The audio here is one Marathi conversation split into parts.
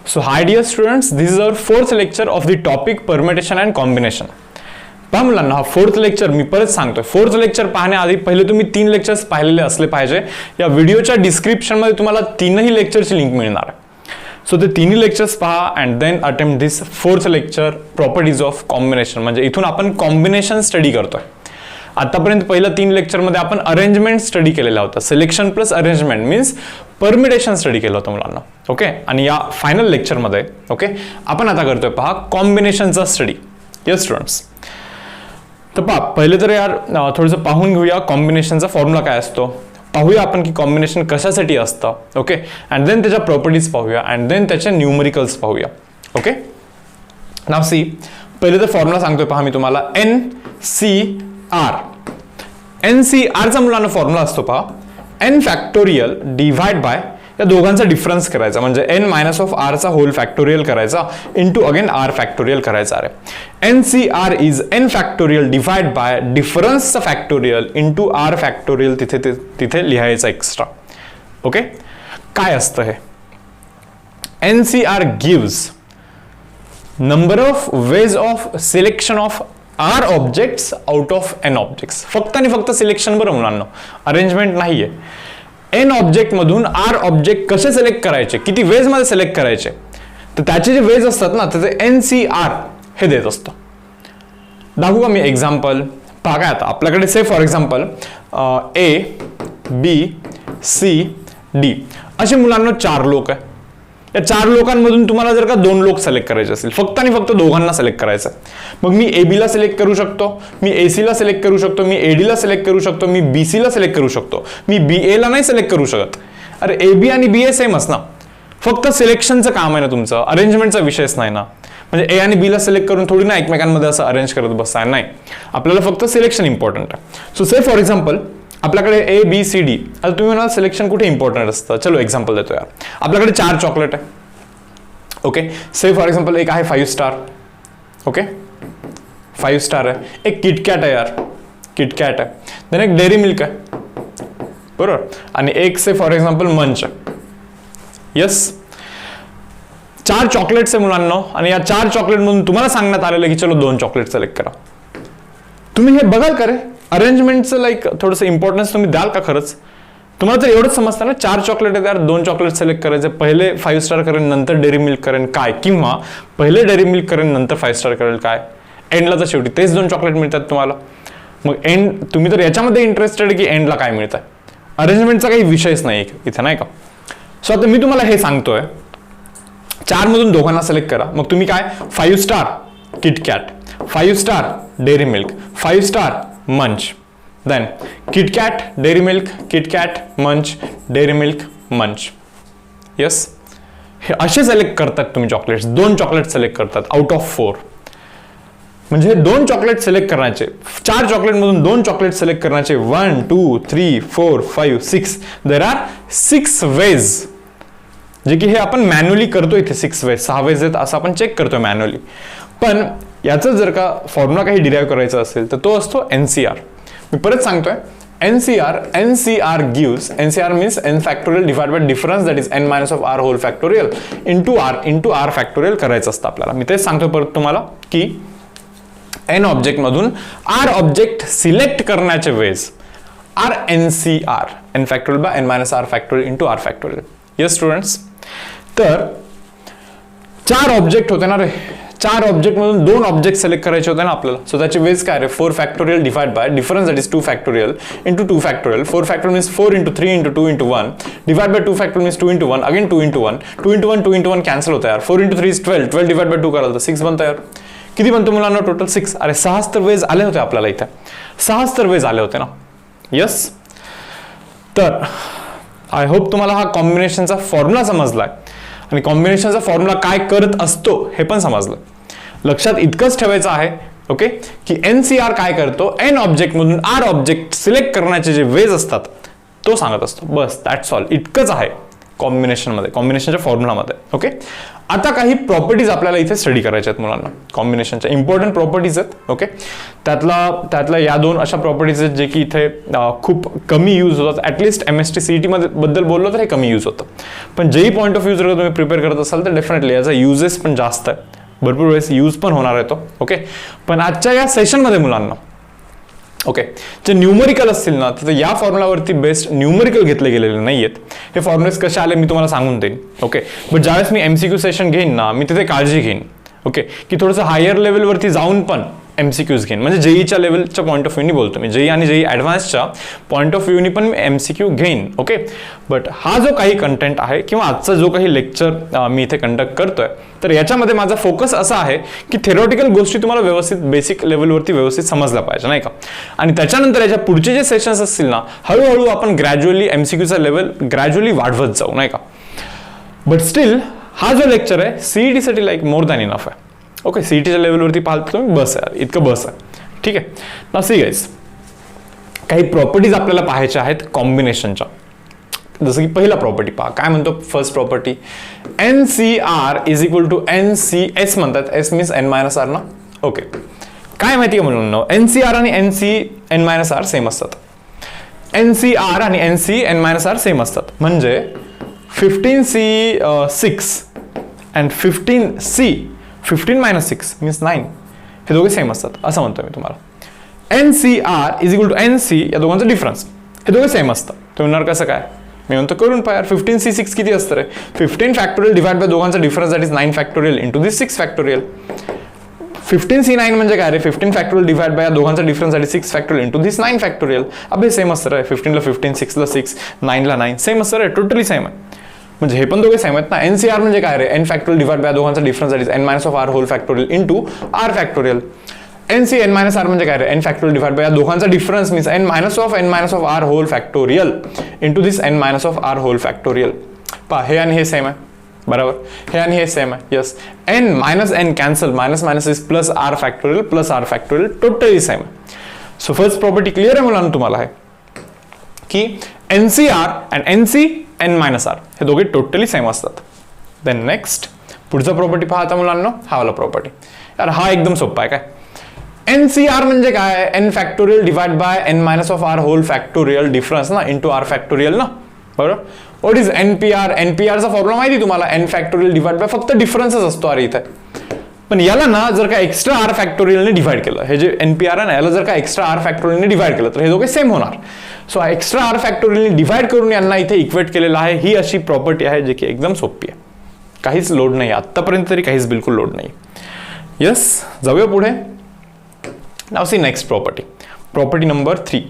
So hi dear students, this is our fourth lecture of the topic permutation and combination. पहा मुलांना, हा फोर्थ लेक्चर मी परत सांगतोय. फोर्थ लेक्चर पाहण्याआधी पहिले तुम्ही 3 लेक्चर्स पाहिलेले असले पाहिजे. या व्हिडिओच्या डिस्क्रिप्शन मध्ये तुम्हाला तीनही लेक्चरची लिंक मिळणार आहे. सो ते तिन्ही लेक्चर्स पहा and then attempt this fourth lecture properties of combination. म्हणजे इथून आपण कॉम्बिनेशन स्टडी करतोय. आतापर्यंत पहिल्या 3 लेक्चरमध्ये आपण अरेंजमेंट स्टडी केलेला होता. Selection plus arrangement means permutation study केलं होतं मुलांना. ओके, आणि या फायनल लेक्चरमध्ये ओके आपण आता करतोय पहा कॉम्बिनेशनचा स्टडी. यस स्टुडंट्स, तर पहा पहिले तर यार थोडंसं पाहून घेऊया कॉम्बिनेशनचा फॉर्म्युला काय असतो. पाहूया आपण की कॉम्बिनेशन कशासाठी असतं. ओके, अँड देन त्याच्या प्रॉपर्टीज पाहूया अँड देन त्याचे न्यूमरिकल्स पाहूया. ओके, नाव सी पहिले तर फॉर्म्युला सांगतोय पहा मी तुम्हाला. NCR. NCR चा मुलांना फॉर्म्युला असतो पहा n फॅक्टोरियल डिवाइड बाय या दोघांचा डिफरन्स करायचा. म्हणजे n मायनस ऑफ r चा होल फॅक्टोरियल करायचा इंटू अगेन r फॅक्टोरियल करायचा. अरे NCR is n factorial divide by डिफरन्सचा फॅक्टोरियल इंटू r फॅक्टोरियल तिथे लिहायचा एक्स्ट्रा. ओके, काय असतं हे. NCR gives number of ways of selection of R objects out of n objects. फक्त आणि फक्त सिलेक्शन बरं मुलांना, अरेंजमेंट नाहीये. n ऑब्जेक्ट मधून R ऑब्जेक्ट कसे सिलेक्ट करायचे, किती वेज मध्ये सिलेक्ट करायचे, तर त्याचे जे वेज असतात ना त्याचे NCR हे देत असतो. दाखवू का मी एक्झाम्पल. पहा काय आता आपल्याकडे say for example A B C D असे मुलांना 4 लोक आहे. या 4 लोकांमधून तुम्हाला जर का 2 लोक सिलेक्ट करायचे असतील, फक्त आणि फक्त दोघांना सिलेक्ट करायचं, मग मी AB ला सिलेक्ट करू शकतो, मी AC ला सिलेक्ट करू शकतो, मी AD ला सिलेक्ट करू शकतो, मी BC ला सिलेक्ट करू शकतो, मी BA ला नाही सिलेक्ट करू शकत. अरे AB आणि BA सेमच ना, फक्त सिलेक्शनचं काम आहे ना तुमचं, अरेंजमेंटचा विषयच नाही ना. म्हणजे A आणि B ला सिलेक्ट करून थोडी ना एकमेकांमध्ये असं अरेंज करत बसाय नाही, आपल्याला फक्त सिलेक्शन इम्पॉर्टंट आहे. सो से फॉर एक्झाम्पल आपल्याकडे A B C D. आता तुम्ही म्हणाल सिलेक्शन कुठे इम्पॉर्टंट असतं. चलो एक्झाम्पल देतो यार. आपल्याकडे 4 चॉकलेट आहे. ओके, से फॉर एक्झाम्पल एक आहे 5 स्टार. ओके, 5 स्टार आहे. एक किटकॅट आहे यार, किटकॅट आहे. देन एक डेअरी मिल्क आहे बरोबर, आणि एक से फॉर एक्झाम्पल मंच आहे. यस, 4 चॉकलेट्स आहे मुलांना, आणि या 4 चॉकलेट मधून तुम्हाला सांगण्यात आलेलं की चलो 2 चॉकलेट सिलेक्ट करा. तुम्ही हे बघाल का रे, अरेंजमेंटचं लाईक थोडंसं इम्पॉर्टन्स तुम्ही द्याल का खरंच. तुम्हाला तर एवढंच समजतं ना, 4 चॉकलेट आहेत यार, 2 चॉकलेट सिलेक्ट करायचे, पहिले 5 स्टार करेन नंतर डेअरी मिल्क करेन काय, किंवा पहिले डेअरी मिल्क करेन नंतर 5 स्टार करेल काय. एंडला तर शेवटी तेच 2 चॉकलेट मिळतात तुम्हाला. मग एंड तुम्ही तर याच्यामध्ये इंटरेस्टेड की एंडला काय मिळतं. अरेंजमेंटचा काही विषयच नाही इथे, नाही का. सो आता मी तुम्हाला हे सांगतोय 4 मधून दोघांना सिलेक्ट करा. मग तुम्ही काय 5 star KitKat, 5 star Dairy Milk, 5 star Munch, then KitKat Dairy Milk, KitKat Munch, Dairy Milk Munch. Yes, हे असे सिलेक्ट करतात तुम्ही चॉकलेट्स. 2 चॉकलेट सिलेक्ट करतात आउट ऑफ 4. म्हणजे 2 चॉकलेट सिलेक्ट करण्याचे, 4 चॉकलेट मधून 2 चॉकलेट सिलेक्ट करण्याचे 1 2 3 4 5 6 देर आर 6 वेज, जे की हे आपण मॅन्युअली करतो. इथे 6 वेज, 6 वेज आहेत असं आपण चेक करतो मॅन्युअली. पण याचं जर का फॉर्म्युला काही डिराईव्ह करायचा असेल तर तो असतो NCR. मी परत सांगतोय NCR gives, NCR means n factorial divided by difference that is n minus of r whole factorial into r factorial करायचं असतं आपल्याला. मी तेच सांगतोय परत तुम्हाला की n ऑब्जेक्ट मधून r ऑब्जेक्ट सिलेक्ट करण्याचे ways R NCR, n factorial by n minus r factorial into r factorial. yes students, तर 4 ऑब्जेक्ट होते ना रे, 4 ऑब्जेक्ट मधून 2 ऑब्जेक्ट सिलेक्ट करायचे होते ना आपल्याला. सो त्याचे वेज काय रे, 4 factorial divide by difference that is 2 factorial into 2 factorial. 4 factorial means 4 into 3 into 2 into 1 divide by 2 factorial means 2 into 1 again 2 into 1, 2 into 1 2 into 1 cancel होतं यार. 4 इंटू 3 इज 12, 12 डिवाइड बाय 2 कराल तर 6 बनतं यार. किती बनतो मुलांना टोटल 6. अरे 6 तर वेज आले होते आपल्याला इथे, 6 तर वेज आले होते ना. यस, तर आय होप तुम्हाला हा कॉम्बिनेशनचा फॉर्म्युला समजलाय आणि कॉम्बिनेशनचा फॉर्म्युला काय करत असतो हे पण समजलं. लक्षात इतकंच ठेवायचं आहे ओके की NCR काय करतो, n ऑब्जेक्ट मधून r ऑब्जेक्ट सिलेक्ट करण्याचे जे वेज असतात तो सांगत असतो. बस दॅट्स ऑल, इतकंच आहे कॉम्बिनेशन मध्ये, कॉम्बिनेशनच्या फॉर्म्युला मध्ये. ओके, आता काही प्रॉपर्टीज आपल्याला इथे स्टडी करायच्या आहेत मुलांना, कॉम्बिनेशनच्या इम्पॉर्टंट प्रॉपर्टीज आहेत. ओके, त्यातल्या या दोन अशा प्रॉपर्टीज आहेत जे की इथे खूप कमी यूज होतात. ॲटलिस्ट MST CET मध्ये बद्दल बोललो तर हे कमी यूज होतं, पण जेही पॉईंट ऑफ व्ह्यू जर तुम्ही प्रिपेअर करत असाल तर डेफिनेटली याचा युजेस पण जास्त आहे, भरपूर वेळेस यूज पण होणार आहे तो. ओके, पण आजच्या या सेशनमध्ये मुलांना ओके जे न्यूमरिकल असतील ना तर या फॉर्म्युलावरती बेस्ट न्यूमरिकल घेतले गेलेले नाही आहेत. हे फॉर्म्युलेस कसे आले मी तुम्हाला सांगून देईन. ओके, बट ज्यावेळेस मी MCQ सेशन घेईन ना मी तिथे काळजी घेईन ओके की थोडंसं हायर लेवलवरती जाऊन पण MCQs घेईन, म्हणजे जेईच्या लेवलच्या पॉईंट ऑफ व्ह्यूनी बोलतो मी, जेई आणि जेई ॲडव्हान्सच्या पॉईंट ऑफ व्ह्यूनी पण मी MCQ घेईन. ओके, बट हा जो काही कंटेंट आहे किंवा आजचा जो काही लेक्चर मी इथे कंडक्ट करतोय तर याच्यामध्ये माझा फोकस असा आहे की थेरॉटिकल गोष्टी तुम्हाला व्यवस्थित बेसिक लेवलवरती व्यवस्थित समजल्या पाहिजे नाही का, आणि त्याच्यानंतर याच्या पुढचे जे सेशन्स असतील ना हळूहळू आपण ग्रॅज्युअली MCQचा लेवल ग्रॅज्युअली वाढवत जाऊ नाही का. बट स्टील हा जो लेक्चर आहे CETसाठी लाईक मोर दॅन इनफ आहे. ओके, CETच्या लेवलवरती पाहतो तुम्ही बस आहे, इतकं बस आहे. ठीक आहे ना. सी गाईज, काही प्रॉपर्टीज आपल्याला पाहायच्या आहेत कॉम्बिनेशनच्या. जसं की पहिला प्रॉपर्टी पहा, काय म्हणतो first property, NCR is equal to NCS म्हणतात, S मीन्स N-R ना. ओके, काय माहिती आहे म्हणून NCR आणि NC-N-R सेम असतात. NCR आणि NC-N-R सेम असतात, म्हणजे 15C6 अँड 15C-6 मीन्स 9 हे दोघे सेम असतात असं म्हणतो मी तुम्हाला. NCR is equal to NC या दोघांचा डिफरन्स, हे दोघे सेम असतात. तुम्ही म्हणणार कसं काय, मी म्हणतो करून पहा यार. 15C6 किती असतं रे, 15 फॅक्टोरियल डिवाइड बाय दोघांचा difference that is 9 factorial into this 6 factorial. 15C9 म्हणजे काय रे, 15 फॅक्टोरियल डिवाइड बाय दोघांचा difference that is 6 factorial into this 9 factorial. अबे सेम असतं रे, 15 ला 15, 6 ला 6, 9 ला 9 सेम असतं रे, टोटली सेम आहे. म्हणजे हे पण दोघे सेम आहेत ना. NCR म्हणजे काय रे, N फॅक्टोरियल डिवाइड बाय दोघांचा difference that is N-R whole factorial into R factorial. NC-N-R म्हणजे काय रे, N फॅक्टोरियल डिवाइड बाय दोघांचा difference means N-R whole factorial into this N-R whole factorial. पहा हे आणि हे सेम आहे बरोबर, हे आणि हे सेम आहे. Yes, N minus N cancel, minus minus is plus R factorial totally same आहे. सो फर्स्ट प्रॉपर्टी क्लिअर आहे मुलांना तुम्हाला आहे की NCR अँड NC-N-R हे दोघे टोटली सेम असतात. देन नेक्स्ट पुढचा प्रॉपर्टी पहा आता मुलांना, हा वाला प्रॉपर्टी यार हा एकदम सोपा आहे. काय NCR म्हणजे काय, N factorial divide by N-R whole factorial difference ना इंटू R फॅक्टोरियल ना बरोबर. व्हॉट इज NPR, NPRचा फॉर्म्युला माहिती तुम्हाला, N फॅक्टोरियल डिवाइड बाय फक्त डिफरन्सच असतो अरे इथे. पण याला ना जर का एक्स्ट्रा R फॅक्टोरियलने डिवाइड केलं, हे जे NPR आहे ना याला जर का एक्स्ट्रा R फॅक्टोरियलने डिवाइड केलं तर हे दोघे सेम होणार. सो एक्स्ट्रा R फॅक्टोरियलने डिवाइड करून यांना इथे इक्वेट केलेलं आहे. ही अशी प्रॉपर्टी आहे जी की एकदम सोपी आहे, काहीच लोड नाही आतापर्यंत तरी, काहीच बिलकुल लोड नाही. यस, जाऊया पुढे. नाव सी नेक्स्ट प्रॉपर्टी नंबर 3.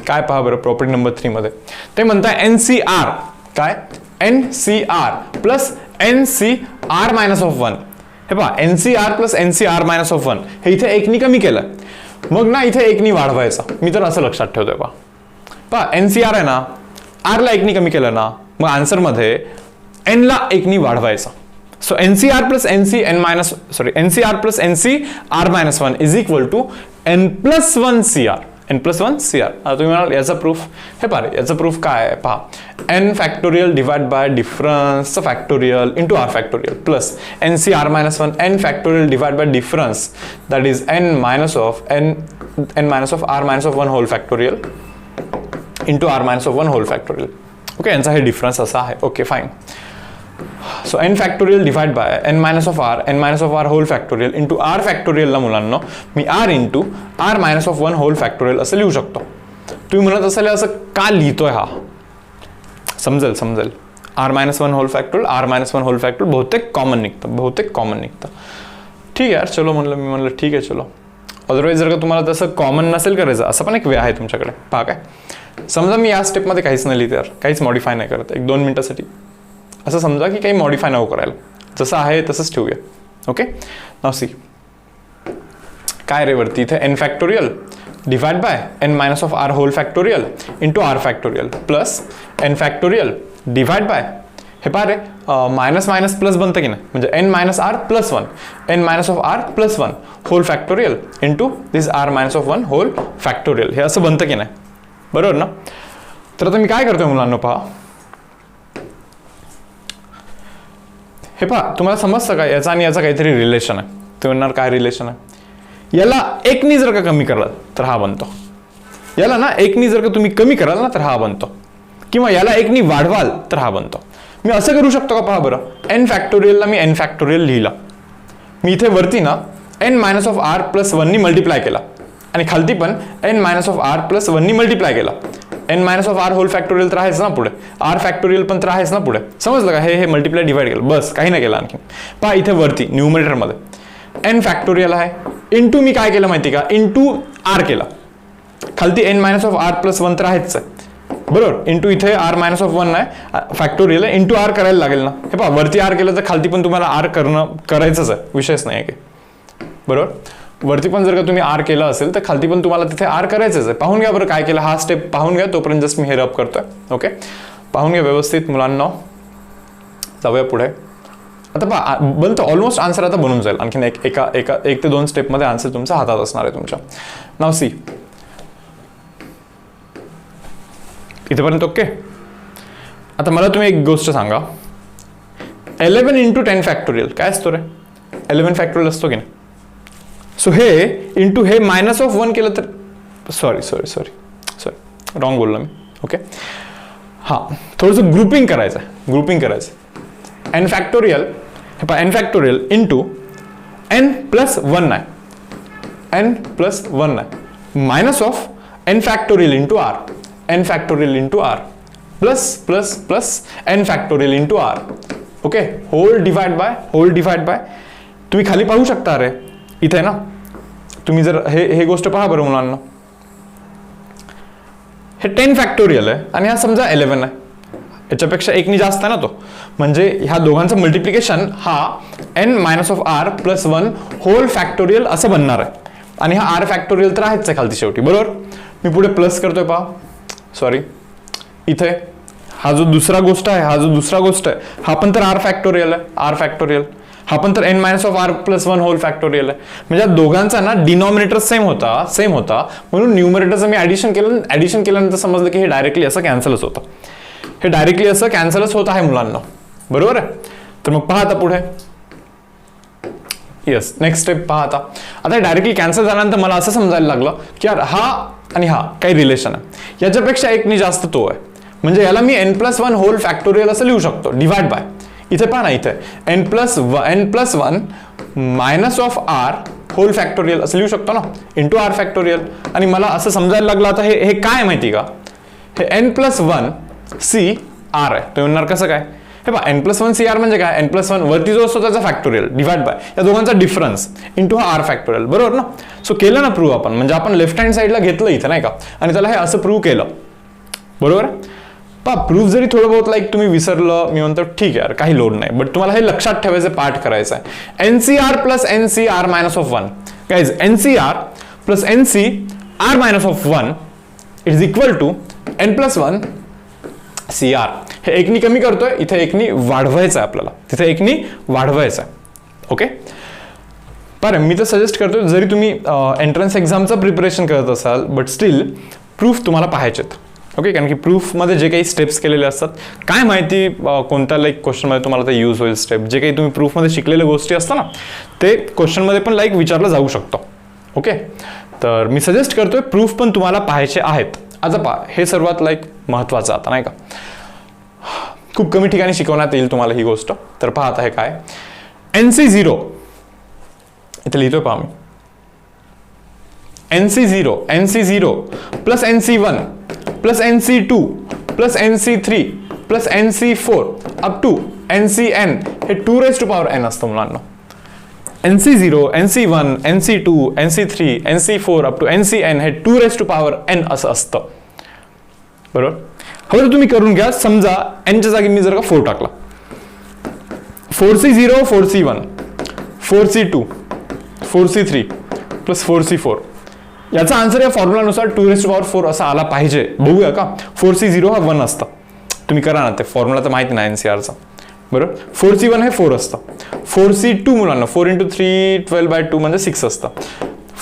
काय पहा बरं प्रॉपर्टी नंबर 3 मध्ये ते म्हणताय NCR काय, NCR plus NCR minus of 1. हे पहा NCR plus NCR minus of 1 हे इथे एकनी कमी केलं, मग ना इथे एकनी वाढवायचा. मी तर असं लक्षात ठेवतोय पहा NCR आहे ना, R ला एकनी कमी केलं ना, मग आन्सर मध्ये N ला एकनी वाढवायचा. So NCR plus NCR plus NCR minus 1 is equal to N plus 1 CR. आता तुम्ही म्हणाल याचा प्रूफ, हे पहा याचा प्रूफ काय आहे पहा, N factorial divide by difference factorial into R factorial plus NCR minus 1 N factorial divide by difference that is N minus of R minus of 1 whole factorial into R minus of 1 whole factorial. Okay, यांचा हे डिफरन्स असा आहे. Okay fine. So N factorial divide by N minus of R whole factorial into R फॅक्टोरियलला मुलांना मी R into R minus of 1 whole factorial असं लिहू शकतो. तुम्ही म्हणत असाल असं का लिहितोय हा, समजेल. R मायनस 1 होल फॅक्टोरियल बहुतेक कॉमन निघतं. ठीक आहे यार, चलो मी म्हणलं ठीक आहे चलो. अदरवाईज जर का तुम्हाला तसं कॉमन नसेल करायचं असं पण एक वे आहे तुमच्याकडे. पहा काय, समजा मी या स्टेपमध्ये काहीच नाही लिहित यार, काहीच मॉडिफाय नाही करत 1-2 मिनिटासाठी, असं समजा की काही मॉडिफाय नको करायला, जसं आहे तसंच ठेवूया. ओके, नाव सी काय रे वरती इथे N factorial divide by N minus of R whole factorial into R factorial plus N factorial divide by, हे पहा रे मायनस मायनस प्लस बनतं की नाही, म्हणजे N minus R plus 1 N minus of R plus 1 whole factorial into this R minus of 1 whole factorial. हे असं बनतं की नाही बरोबर ना. तर आता मी काय करतोय मुलांना पहा, हे पहा, तुम्हाला समजतं का याचा आणि याचा काहीतरी रिलेशन आहे. ते म्हणणार काय रिलेशन आहे, याला एकनी जर का कमी कराल तर हा बनतो, याला ना एकनी जर का तुम्ही कमी कराल ना तर हा बनतो, किंवा याला एकनी वाढवाल तर हा बनतो. मी असं करू शकतो का पहा बरं, एन फॅक्टोरियलला मी एन फॅक्टोरियल लिहिला, मी इथे वरती ना N minus of R plus वननी मल्टिप्लाय केला आणि खालती पण N minus of R plus वननी मल्टिप्लाय केला. N minus of R whole factorial तर आहेच ना पुढे, आर फॅक्टोरियल पण तर आहेच ना पुढे. समजलं का, हे मल्टिप्लाय डिवाइड केलं, बस काही नाही केलं आणखी. पहा इथे वरती न्यूमरेटरमध्ये एन फॅक्टोरियल आहे, इंटू मी काय केलं माहिती का, इंटू आर केला. खालती N minus of R plus one तर आहेच आहे बरोबर, इंटू इथे आर मायनस ऑफ वन आहे फॅक्टोरियल आहे, इंटू आर करायला लागेल ना. हे पहा वरती आर केलं तर खालती पण तुम्हाला आर करायचंच आहे, विषयच नाही आहे की बरोबर. वरती पण जर का तुम्ही आर केलं असेल तर खालती पण तुम्हाला तिथे आर करायचंच आहे. पाहून घ्या बरं काय केलं, हा स्टेप पाहून घ्या, तोपर्यंत जस्ट मी हे रब करतोय. ओके, पाहून घ्या व्यवस्थित मुलांना. जाऊया पुढे. आता पहा बनतं ऑलमोस्ट आन्सर आता बनून जाईल. आणखीन एक ते दोन स्टेपमध्ये आन्सर तुमच्या हातात असणार आहे तुमच्या. नाव सी इथेपर्यंत ओके. आता मला तुम्ही एक गोष्ट सांगा, 11 इंटू 10 फॅक्टोरियल काय असतो रे, 11 फॅक्टोरियल असतो की नाही. सो हे इंटू हे मायनस ऑफ वन केलं तर सॉरी रॉंग बोललो मी. ओके, हां थोडंसं ग्रुपिंग करायचं आहे. एन फॅक्टोरियल हे पहा, N factorial into N plus one आहे, एन प्लस वन आहे, minus of N factorial into R, N factorial into R plus plus plus N factorial into R. Okay, whole divide by. तुम्ही खाली पाहू शकता, अरे इथे ना तुम्ही जर हे गोष्ट पहा बरं मुलांना, हे 10 फॅक्टोरियल आहे आणि हा समजा 11 आहे, याच्यापेक्षा एकनी जास्त आहे ना तो, म्हणजे ह्या दोघांचं मल्टिप्लिकेशन हा N minus of R plus one whole factorial असं बनणार आहे. आणि हा आर फॅक्टोरियल तर आहेच आहे खालती शेवटी बरोबर. मी पुढे प्लस करतोय पहा, सॉरी इथे हा जो दुसरा गोष्ट आहे हा पण तर आर फॅक्टोरियल आहे, आर फॅक्टोरियल हा पण तर N minus of R plus one whole factorial आहे. म्हणजे दोघांचा ना डिनॉमिनेटर सेम होता म्हणून न्यूमरेटरचं मी ऍडिशन केल्यानंतर समजलं की हे डायरेक्टली असं कॅन्सलच होत आहे मुलांना बरोबर आहे. तर मग पहा आता पुढे, येस नेक्स्ट स्टेप पहा. आता डायरेक्टली कॅन्सल झाल्यानंतर मला असं समजायला लागलं की यार हा आणि हा काही रिलेशन आहे, याच्यापेक्षा एकनी जास्त तो आहे, म्हणजे याला मी N plus one whole factorial असं लिहू शकतो डिवाइड बाय. इथे पहा ना, इथे N plus one minus of R whole factorial असं लिहू शकतो ना, इंटू आर फॅक्टोरियल. आणि मला असं समजायला लागलं आता हे काय माहिती का, हे N plus one C R आहे. तो म्हणणार कसं काय, हे पहा N plus one C R म्हणजे काय, एन प्लस वन वरती जो असतो त्याचा फॅक्टोरियल डिवाइड बाय या दोघांचा डिफरन्स इंटू हा आर फॅक्टोरियल बरोबर ना. सो केलं ना प्रूव्ह आपण, म्हणजे आपण लेफ्ट हँड साईडला घेतलं इथे नाही का, आणि त्याला हे असं प्रूव्ह केलं बरोबर. पहा प्रूफ जरी थोडं बहुत लाईक तुम्ही विसरलं, मी म्हणतो ठीक आहे यार काही लोड नाही, बट तुम्हाला हे लक्षात ठेवायचं, पाठ करायचं आहे. NCR plus NCR minus of one, guys NCR plus NCR minus of one is equal to N plus one C R. हे एकनी कमी करतोय, इथे एकनी वाढवायचं आहे आपल्याला, तिथे एकनी वाढवायचं आहे. ओके, बरं मी तर सजेस्ट करतोय जरी तुम्ही एंट्रन्स एक्झामचं प्रिपरेशन करत असाल बट स्टील प्रूफ तुम्हाला पाहायचेत. ओके, कारण की प्रूफमध्ये जे काही स्टेप्स केलेले असतात, काय माहिती कोणत्या लाईक क्वेश्चनमध्ये तुम्हाला ते यूज होईल स्टेप, जे काही तुम्ही प्रूफमध्ये शिकलेल्या गोष्टी असतात ना ते क्वेश्चनमध्ये पण लाईक विचारलं जाऊ शकतो. ओके, तर मी सजेस्ट करतोय प्रूफ पण तुम्हाला पाहायचे आहेत. आता पहा हे सर्वात लाईक महत्त्वाचं आता नाही का, खूप कमी ठिकाणी शिकवण्यात येईल तुम्हाला ही गोष्ट. तर पहा आता हे काय, NC0 इथे लिहितोय पहा मी, NC0 plus NC1 plus NC2 plus NC3 plus NC4 up to NCN हे 2 raised to power n असतं मुलांना. NC0, NC1, NC2, NC3, NC4 up to NCN हे 2 raised to power n असं असतं बरोबर. हवं तुम्ही करून घ्या. समजा n च्या जागी मी जर का 4 टाकला, 4C0 4C1 4C2 4C3 plus 4C4, याचा आन्सर या फॉर्म्युलानुसार 2 raised to power 4 असा आला पाहिजे. बघूया का, 4C0 हा 1 असतं, तुम्ही करा ना, ते फॉर्म्युला तर माहिती नाही NCRचा बरोबर. 4C1 हे 4 असतं, 4C2 मुलांना 4 × 3 12/2 म्हणजे 6 असतं,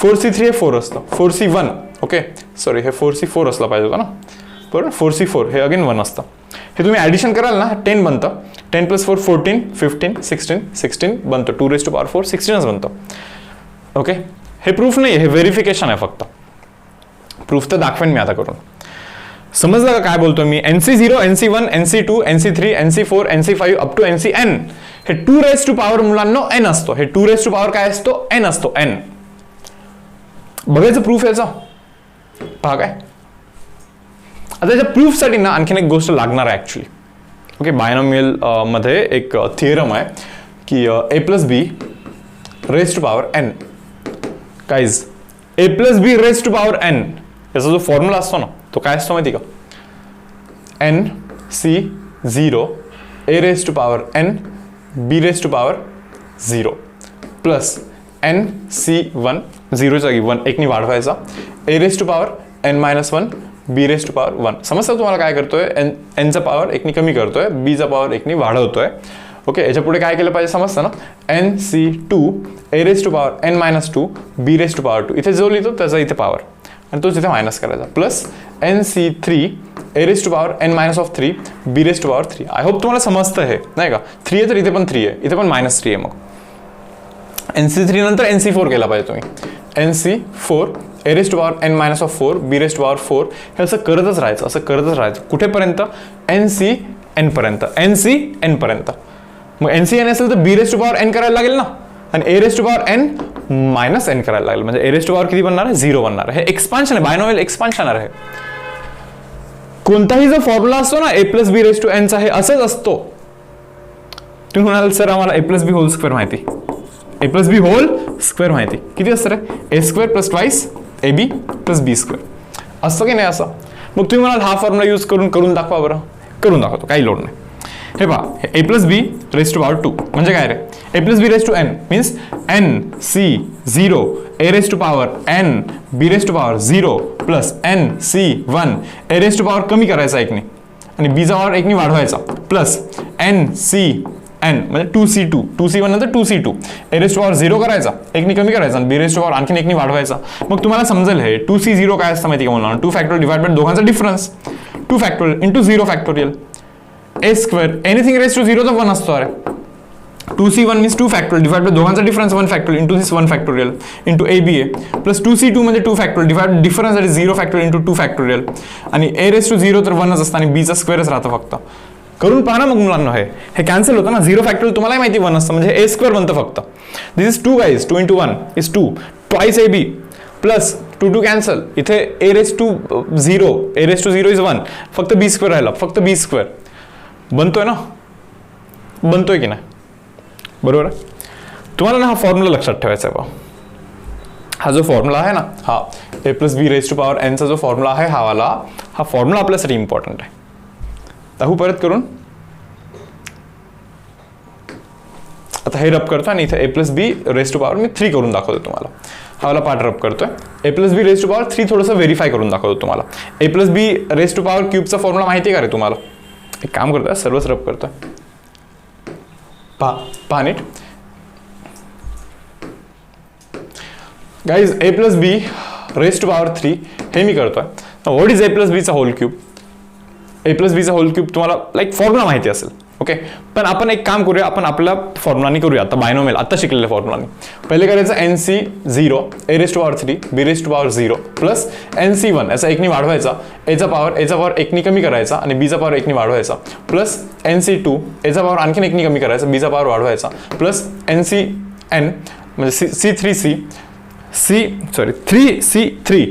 4C3 हे 4 असतं, 4C1 ओके सॉरी हे 4C4 असलं पाहिजे होतं ना बरोबर, 4C4 हे अगेन 1 असतं, हे तुम्ही ॲडिशन कराल ना 10 बनतं. 10 + 4 14 15 16 16 बनतं. 2⁴ 16च बनतं. ओके, हे प्रूफ नाही, हे व्हेरिफिकेशन आहे फक्त. प्रूफ तर दाखवेन मी आता करून. समजलं का काय बोलतो मी? NC0, NC1, NC2, NC3, NC4, NC5 up to NCn हे 2⁻⁴ मुलांना n असतो. हे 2⁻⁴ काय असतो? n असतो. n. बघायचं प्रूफ याचा. पहा काय आता याच्या प्रूफसाठी ना आणखीन एक गोष्ट लागणार आहे ॲक्च्युली. ओके, बायनॉमियल मध्ये एक थिअरम आहे की a+b⁻n. गाईज a+b⁻n याचा जो फॉर्म्युला असतो ना तो काय असतो माहिती का? NC0 a⁻n b⁻0 plus NC1 0च्या जागी 1 एकनी वाढवायचा a⁻n-1 b⁻1. समजतं तुम्हाला काय करतोय? nचा पॉवर एकनी कमी करतोय, bचा पॉवर एकनी वाढवतोय. ओके, याच्या पुढे काय केलं पाहिजे समजतं ना? NC2 a⁻n-2 b⁻2. इथे जो लिहितो त्याचा इथे पॉवर आणि तोच इथे मायनस करायचा plus NC3 a⁻n-3 b⁻3. I hope तुम्हाला समजतं हे, नाही का? 3 आहे तर इथे पण 3 आहे, इथे पण -3 आहे. मग NC3 नंतर NC4 केला पाहिजे तुम्ही. NC4 a⁻n-4 b⁻4 हे असं करतच राहायचं. कुठेपर्यंत? NCn पर्यंत. मग NCn असेल तर b⁻n करायला लागेल ना, आणि a⁻n-n करायला लागेल. म्हणजे a⁻ किती बनणार आहे? 0 बनणार आहे. हे एक्सपान्शन आहे, बायनॉमियल एक्सपान्शन आहे. कोणताही जो फॉर्म्युला असतो ना a+b⁻n चा हे असंच असतो. तुम्ही म्हणाल सर आम्हाला a+b² माहिती. a+b² माहिती किती असतं रे? a² + 2 ab + b². असतं की नाही असं? मग तुम्ही म्हणाल हा फॉर्म्युला यूज करून दाखवा बरं. करून दाखवतो, काही लोड नाही. हे पहा, a+b⁻2 म्हणजे काय रे? a+b⁻n means NC0 a⁻n b⁻0 plus NC1 a⁻ कमी करायचा एकनी आणि bचा पॉवर एकनी वाढवायचा प्लस NCn म्हणजे 2C1 नंतर 2C2 a⁻0 करायचा, एकनी कमी करायचा आणि b⁻ आणखीन एकनी वाढवायचा. मग तुम्हाला समजेल हे 2C0 काय असतं माहिती का मुलांना? 2 फॅक्टोरियल डिवाइड बाय दोघांचा difference. 2 factorial into 0 factorial a² anything raise to 0 चा 1 असतो. अरे 2C1 means 2 factorial divide by दोघांचा difference 1 factorial into this 1 factorial into ABA plus 2C2 म्हणजे 2 factorial divide difference that is 0 factorial into 2 factorial आणि a⁻0 तर 1च असतं आणि bचा स्क्वेअरच राहतं फक्त. करून पहा ना मग मुलांना, हे कॅन्सल होतं ना. 0 फॅक्टोरियल तुम्हालाही माहिती 1 असतं म्हणजे a² बनतं फक्त. This is 2 guys, 2 × 1 is 2 twice AB plus 2 cancel. इथे a⁻0 इज 1, फक्त b² राहिला, फक्त b². बनतोय ना? बनतोय की नाही? बरोबर आहे. तुम्हाला ना हा फॉर्म्युला लक्षात ठेवायचा आहे. हा जो फॉर्म्युला आहे ना, हा a+b⁻n चा जो फॉर्म्युला आहे हा फॉर्म्युला आपल्यासाठी इम्पॉर्टंट आहे. दाखवू परत करून. आता हे रब करतो आणि इथे a+b⁻ मी 3 करून दाखवतो तुम्हाला. हा वाला पार्ट रब करतोय. a+b⁻3 थोडंसं व्हेरीफाय करून दाखवतो तुम्हाला. a+b⁻³ चा फॉर्म्युला माहिती आहे का रे तुम्हाला? एक काम करतोय, सर्वच रब करतोय. पहा नीट गाईज. a+b⁻3 हे मी करतोय. व्हॉट इज a+b चा होल क्यूब? a+b चा होल क्यूब तुम्हाला लाईक फॉर्म्युला माहिती असेल. ओके, पण आपण एक काम करूया, आपण आपल्या फॉर्म्युलानी करूया. आता बायनॉमियल आता शिकलेल्या फॉर्म्युलानी पहिले करायचं NC0 a⁻3 b⁻0 plus NC1 याचा एकनी वाढवायचा, एचा पॉवर एकनी कमी करायचा आणि बीचा पॉवर एकनी वाढवायचा प्लस NC2 याचा पॉवर आणखीन एकनी कमी करायचा, बीचा पॉवर वाढवायचा प्लस NCn म्हणजे 3C3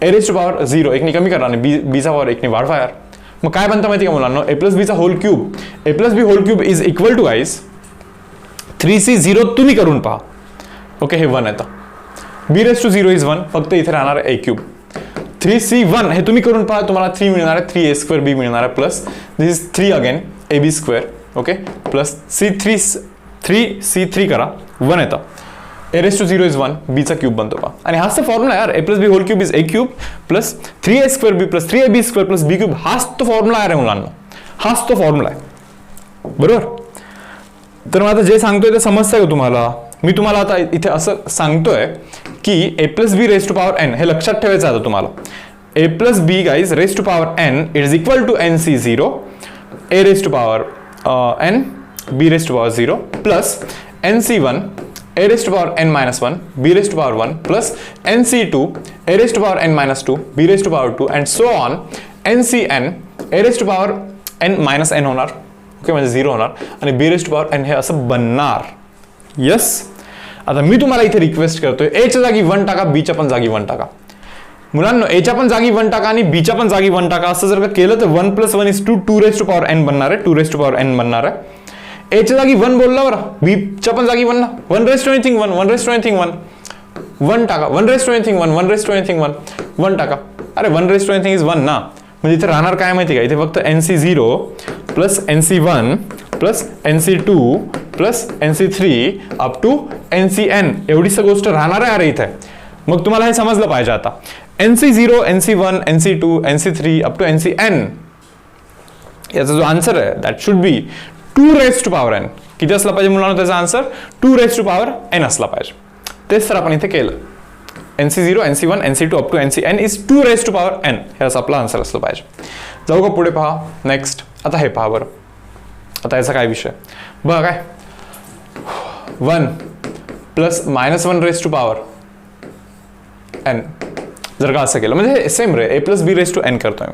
a⁻0 एकनी कमी करा आणि बीचा पॉवर एकनी वाढवा यार. मग काय बनतं माहिती का मुलांना? a+b चा whole cube. a+b whole cube is equal to guys 3C0 तुम्ही करून पहा. ओके, हे 1 येतं. b⁻0 इज 1, फक्त इथे राहणार आहे a³. 3C1 हे तुम्ही करून पहा, तुम्हाला 3 मिळणार आहे, 3a² b मिळणार आहे plus this is 3 again ab². Okay, plus 3C3 करा, 1 येतं. a⁻0 इज 1, बीचा क्यूब बनतो पहा. आणि हाच तर फॉर्म्युला यार, a+b whole cube is a³ plus 3a² b plus 3ab² plus b³ हाच तो फॉर्म्युला आहे मुलांना. हाच तो फॉर्म्युला आहे. बरोबर? तर मग आता जे सांगतोय ते समजतंय का तुम्हाला? मी तुम्हाला आता इथे असं सांगतोय की a+b⁻n हे लक्षात ठेवायचं आता तुम्हाला. a+b guys ⁻n it is equal to NC0 a raised to power n b raised to power 0 plus nc1 a raised to power n minus 1 b raised to power 1 plus nc2 a raised to power n minus 2 b raised to power 2 and so on ncn a raised to power n minus n होणार ओके म्हणजे 0 होणार आणि b raised to power n हे असं बनणार. यस, आता मी तुम्हाला इथे रिक्वेस्ट करतोय a च्या जागी 1 टाका, b च्या पण जागी 1 टाका. मुलांनो a च्या पण जागी 1 टाका आणि b च्या पण जागी 1 टाका. असं जर का केलं तर 1 + 1 = 2 raised to power n बनणार आहे, 2 raised to power n बनणार आहे. a च्या जागी 1 बोलला बरं, b च्या पण जागी 1 ना, 1 raised to anything 1, 1 raised to anything 1, 1 टाका, 1 raised to anything 1, 1 raised to anything 1, 1 टाका. अरे 1 raised to anything is 1 ना, म्हणजे इथे राहणार काय माहिती का, इथे फक्त nc0 plus nc1 plus nc2 plus nc3 up to ncn एवढीच गोष्ट राहणार आहे. अरे इथे मग तुम्हाला हे समजलं पाहिजे. आता nc0 nc1 nc2 nc3 up to ncn याचा जो आन्सर आहे that should be 2 raised to power n. किती असला पाहिजे मुलांना त्याचा answer 2 raised to power n असला पाहिजे. तेच तर आपण इथे केलं. nc0 nc1 nc2 up to ncn is 2 raised to power n हे असं आपला आन्सर असलं पाहिजे. जाऊ का पुढे पहा. नेक्स्ट आता हे पहा बरं. आता याचा काय विषय बघा काय 1 plus -1 raised to power n जर का असं केलं म्हणजे हे same ray a plus b raised to n करतोय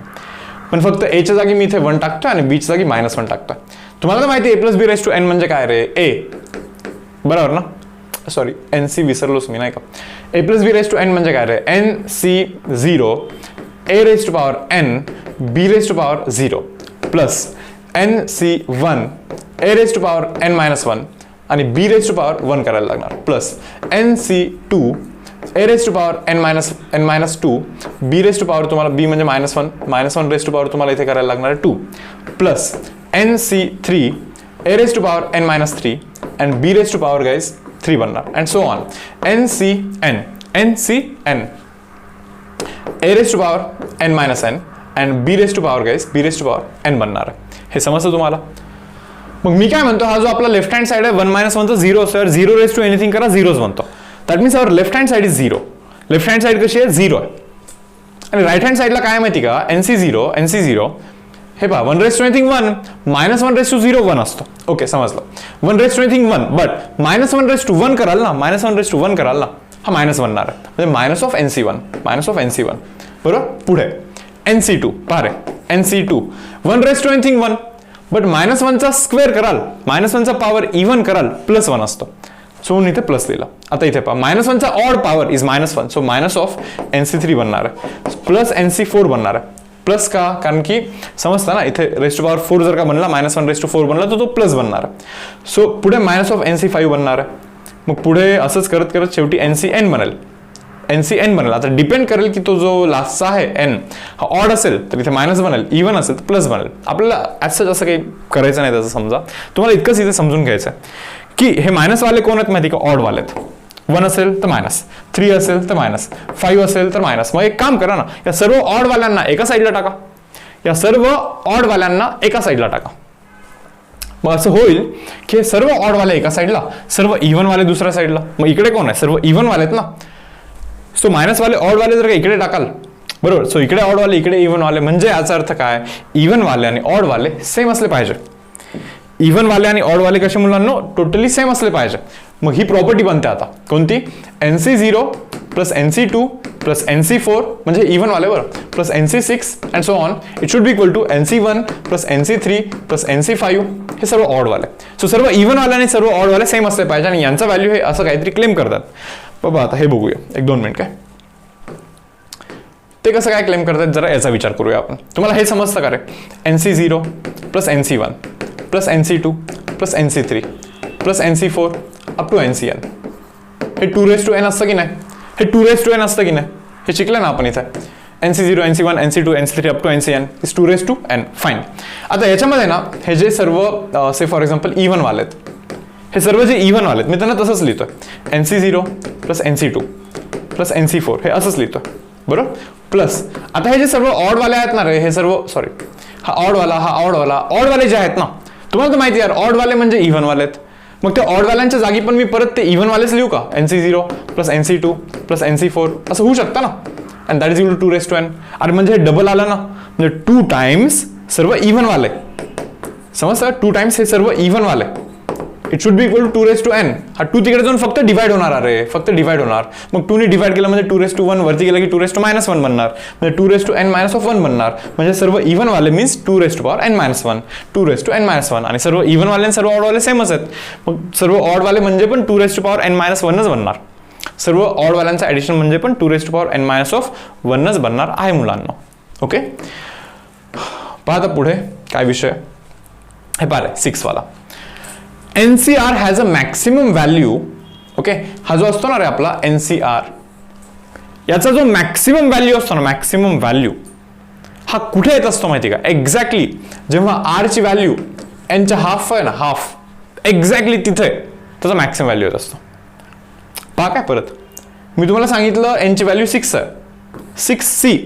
पण फक्त a च्या जागी मी इथे 1 टाकतोय आणि b च्या जागी -1 टाकतोय. तुम्हाला तर माहिती a plus b raised to n म्हणजे काय रे a बरोबर ना, सॉरी nc विसरलोच मी नाही का. a plus b raised to n म्हणजे काय रे nc0 a raised to power n b raised to power 0 plus nc1 a raised to power n minus 1 आणि b raised to power 1 करायला लागणार plus nc2 a raised to power n minus 2 b raised to power तुम्हाला b म्हणजे -1 raised to power तुम्हाला इथे करायला लागणार आहे 2 plus nc3 a raised to power n minus 3 and b raised to power guys 3 बनणार and so on ncn a raised to power n minus n and b raised to power guys b raised to power n बनणार आहे. हे समजतं तुम्हाला. मग मी काय म्हणतो हा जो आपला लेफ्ट हँड साइड आहे 1 - 1 चा 0 असतो, 0 raised to anything करा 0च बनतो. That means our left hand side is 0. Left hand side कशी आहे 0 आहे आणि राईट हँड साइडला काय माहिती का nc0 हे पहा 1 raised to anything 1 -1 raised to 0 1 असतो. ओके समजलं. 1 raised to anything 1 but -1 raised to 1 कराल ना, -1 raised to 1 कराल ना, हा मायनस बनणार आहे म्हणजे मायनस ऑफ nc1 बरोबर. पुढे nc2 पहा रे nc2 1 raised to anything 1 but -1 चा स्क्वेअर कराल, -1 चा पॉवर इवन कराल +1 असतो. सो इथे प्लस लिहिला. आता इथे पहा -1 चा odd power is -1 so minus of nc3 बनणार आहे प्लस nc4 बनणार आहे. प्लस का, कारण की समजता ना इथे रेस्ट टू पॉवर 4 जर का बनला -1 raised to 4 बनला तर तो प्लस बनणार आहे. सो पुढे मायनस ऑफ nc5 बनणार आहे. मग पुढे असंच करत करत शेवटी ncn बनेल. आता डिपेंड करेल की तो जो लास्टचा आहे n हा ऑड असेल तर इथे मायनस बनेल, इव्हन असेल तर प्लस बनेल. आपल्याला ॲज असं काही करायचं नाही त्याचं. समजा तुम्हाला इतकंच इथे समजून घ्यायचं आहे की हे मायनस वाले कोण आहेत माहिती का, ऑड वाले आहेत. 1 असेल तर मायनस, 3 असेल तर मायनस, 5 असेल तर मायनस. मग एक काम करा ना, या सर्व ऑड वाल्यांना एका साईडला टाका, या सर्व ऑड वाल्यांना एका साईडला टाका. मग असं होईल की सर्व ऑड वाले एका साईडला, सर्व इव्हन वाले दुसऱ्या साईडला. मग इकडे कोण आहे, सर्व इव्हन वाले आहेत ना. सो मायनस वाले ऑड वाले जर का इकडे टाकाल बरोबर, सो इकडे ऑड वाले इकडे इव्हन वाले, म्हणजे याचा अर्थ काय, इव्हन वाले आणि ऑड वाले सेम असले पाहिजे. इव्हन वाले आणि ऑड वाले कसे मुलांनो टोटली सेम असले पाहिजे. मग ही प्रॉपर्टी बनते आता कोणती, nc0 plus nc2 plus nc4 म्हणजे इव्हन वाले बरं plus nc6 and so on it should be equal to nc1 plus nc3 plus nc5 हे सर्व ऑड वाले. सो सर्व इव्हन वाले आणि सर्व ऑड वाले सेम असले पाहिजे आणि यांचा व्हॅल्यू हे असं काहीतरी क्लेम करतात. बाबा आता हे बघूया 1-2 मिनिट. काय ते कसं काय क्लेम करतात जरा याचा विचार करूया आपण. तुम्हाला हे समजतं का रे, nc0 plus nc1 plus nc2 plus nc3 plus nc4 up to ncn हे 2 raised to n असतं की नाही, हे 2 raised to n असतं की नाही, हे शिकलं ना आपण इथे. nc0 nc1 nc2 nc3 up to ncn is 2 raised to n. Fine. आता याच्यामध्ये ना हे जे सर्व से फॉर एक्झाम्पल इव्हन वाले आहेत, हे सर्व जे इव्हन वाले आहेत मी त्यांना तसंच लिहितोय nc0 plus nc2 plus nc4 हे असंच लिहितोय बरोबर. प्लस आता हे जे सर्व ऑड वाले आहेत ना रे, हे सर्व सॉरी हा ऑड वाले जे आहेत ना, तुम्हाला तर माहिती यार ऑड वाले म्हणजे इव्हन वाले आहेत. मग त्या ऑड वाल्यांच्या जागी पण मी परत ते इव्हन वालेच लिहू का, nc0 plus nc2 plus nc4 असं होऊ शकतं ना. And that is equal to 2 raised to n. अरे म्हणजे हे डबल आलं ना, म्हणजे 2 टाइम्स सर्व इव्हन वाले समजतं? 2 टाइम्स हे सर्व इव्हन वाले, it should be equal to 2 raised to n. हा 2 तिकडे जाऊन फक्त डिवाइड होणार, अरे फक्त डिवाइड होणार. मग 2 ने डिवाइड केलं म्हणजे 2 raised to 1, वरती गेलं की 2 raised to -1 बनणार, म्हणजे 2 raised to n minus of 1 बनणार. म्हणजे सर्व इव्हन वाले means 2 raised to power n minus 1, 2 raised to n minus 1. आणि सर्व इव्हन वाले आणि सर्व ऑड वाले सेमच आहेत. मग सर्व ऑड वाले म्हणजे पण 2 raised to power n minus 1च बनणार. सर्व ऑड वाल्यांचं ऍडिशन म्हणजे पण 2 raised to power n minus of 1च बनणार आहे मुलांना. ओके, पहा आता पुढे काय विषय हे पाहा 6 वाला. NCR has a maximum value. Okay, हा जो असतो ना रे आपला NCR, याचा जो मॅक्सिमम व्हॅल्यू असतो ना, मॅक्सिमम व्हॅल्यू हा कुठे येत असतो माहिती का? एक्झॅक्टली जेव्हा R ची व्हॅल्यू N च्या हाफ आहे ना, हाफ, एक्झॅक्टली तिथे त्याचा मॅक्सिमम व्हॅल्यू येत असतो. पहा काय, परत मी तुम्हाला सांगितलं N ची व्हॅल्यू 6 आहे, 6C.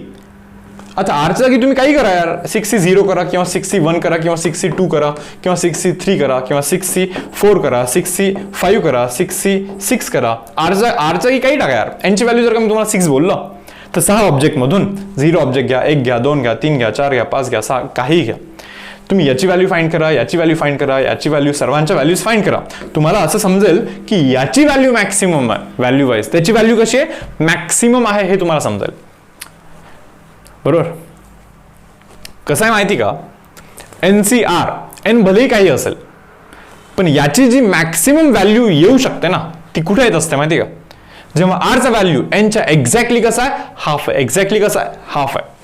आता आरच्या जागी तुम्ही काही करा यार, 6C0 करा किंवा 6C1 करा किंवा 6C2 करा किंवा 6C3 करा किंवा 6C4 करा, 6C5 करा, 6C6 करा. आरच्या जागी काही टाका यार. N ची व्हॅल्यू जर का मी तुम्हाला 6 बोललो तर 6 ऑब्जेक्ट मधून 0 ऑब्जेक्ट घ्या, 1 घ्या, 2 घ्या, 3 घ्या, 4 घ्या, 5 घ्या, 6 काही घ्या. तुम्ही याची व्हॅल्यू फाइंड करा, याची व्हॅल्यू फाइंड करा, याची व्हॅल्यू, सर्वांच्या व्हॅल्यूज फाइंड करा. तुम्हाला असं समजेल की याची व्हॅल्यू मॅक्सिमम आहे, व्हॅल्यू वाईज त्याची व्हॅल्यू कशी आहे, मॅक्सिमम आहे, हे तुम्हाला समजेल. बरोबर? कसं आहे माहिती का, NCR N भलेही काही असेल पण याची जी मॅक्सिमम व्हॅल्यू येऊ शकते ना, ती कुठे येत असते माहिती का? जेव्हा R चा व्हॅल्यू N च्या एक्झॅक्टली कसा आहे, हाफ आहे. एक्झॅक्टली कसा आहे, हाफ आहे.